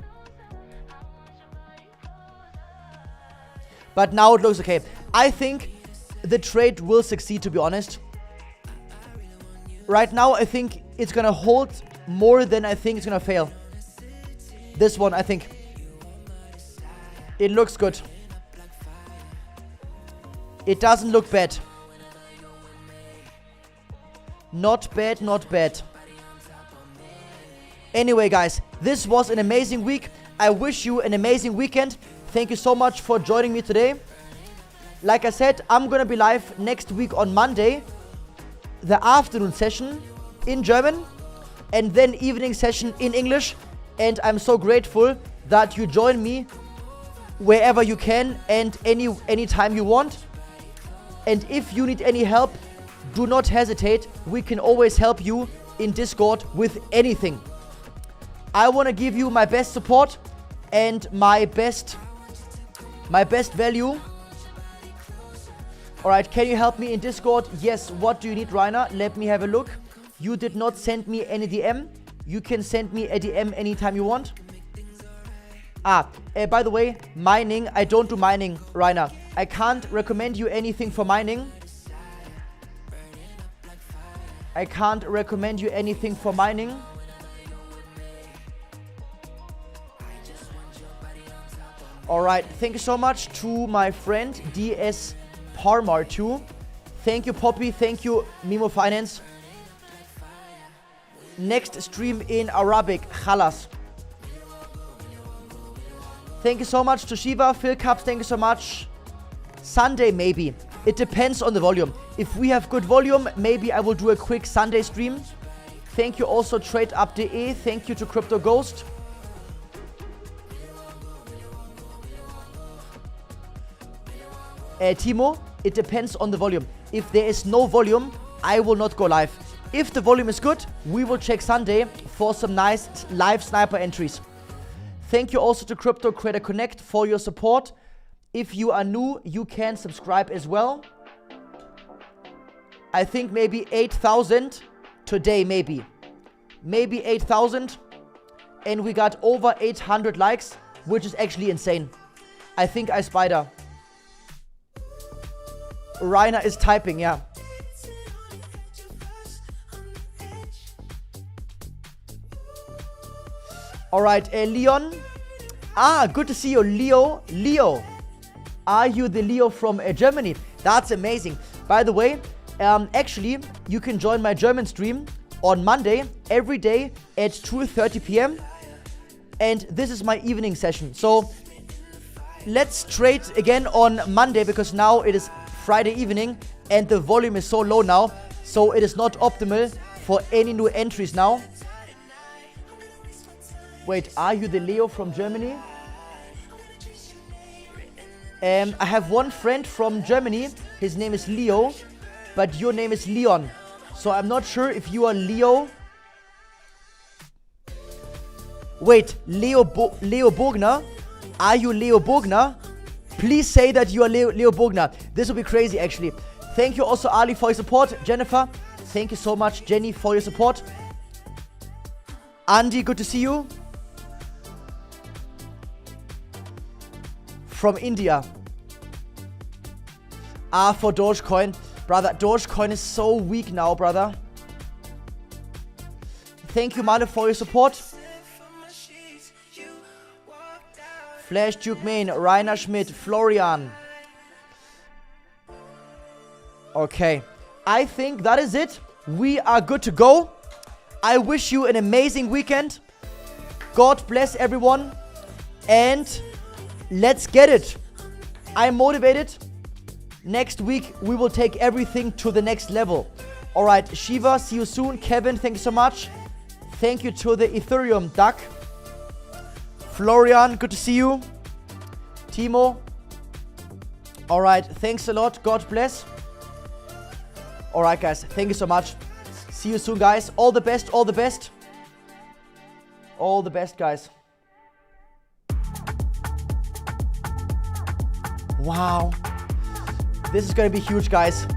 But now it looks okay. I think the trade will succeed, to be honest. Right now, I think it's gonna hold more than I think it's gonna fail. This one, I think. It looks good. It doesn't look bad. Not bad, not bad. Anyway, guys, this was an amazing week. I wish you an amazing weekend. Thank you so much for joining me today. Like I said, I'm gonna be live next week on Monday, the afternoon session in German, and then evening session in English. And I'm so grateful that you join me wherever you can and any time you want. And if you need any help, do not hesitate. We can always help you in Discord with anything. I want to give you my best support and my best value. Alright, can you help me in Discord? Yes. What do you need, Rainer? Let me have a look. You did not send me any DM. You can send me a DM anytime you want. By the way, mining. I don't do mining, Rainer. I can't recommend you anything for mining. I can't recommend you anything for mining. Alright, thank you so much to my friend DS Parmar 2. Thank you, Poppy. Thank you, Mimo Finance. Next stream in Arabic, Khalas. Thank you so much to Shiva, Phil Cups, thank you so much. Sunday maybe. It depends on the volume. If we have good volume, maybe I will do a quick Sunday stream. Thank you also TradeUp.de. Thank you to Crypto Ghost. Timo, it depends on the volume. If there is no volume, I will not go live. If the volume is good, we will check Sunday for some nice live sniper entries. Thank you also to Crypto Creator Connect for your support. If you are new, you can subscribe as well. I think maybe 8,000 today, maybe. Maybe 8,000. And we got over 800 likes, which is actually insane. I think I spider. Rainer is typing, yeah. Alright, Leon. Good to see you, Leo. Leo. Are you the Leo from Germany? That's amazing. By the way, actually, you can join my German stream on Monday, every day at 2:30 p.m. And this is my evening session. So, let's trade again on Monday because now it is Friday evening and the volume is so low now. So, it is not optimal for any new entries now. Wait, are you the Leo from Germany? I have one friend from Germany. His name is Leo, but your name is Leon. So I'm not sure if you are Leo. Wait, Leo Bogner? Are you Leo Bogner? Please say that you are Leo Bogner. This will be crazy, actually. Thank you also, Ali, for your support. Jennifer, thank you so much, Jenny, for your support. Andy, good to see you. From India. For Dogecoin. Brother, Dogecoin is so weak now, brother. Thank you, Male, for your support. Flash Duke Main, Rainer Schmidt, Florian. Okay. I think that is it. We are good to go. I wish you an amazing weekend. God bless everyone. And let's get it. I'm motivated. Next week, we will take everything to the next level. Alright, Shiva, see you soon. Kevin, thank you so much. Thank you to the Ethereum duck. Florian, good to see you. Timo. Alright, thanks a lot. God bless. Alright, guys, thank you so much. See you soon, guys. All the best, all the best. All the best, guys. Wow. This is gonna be huge, guys.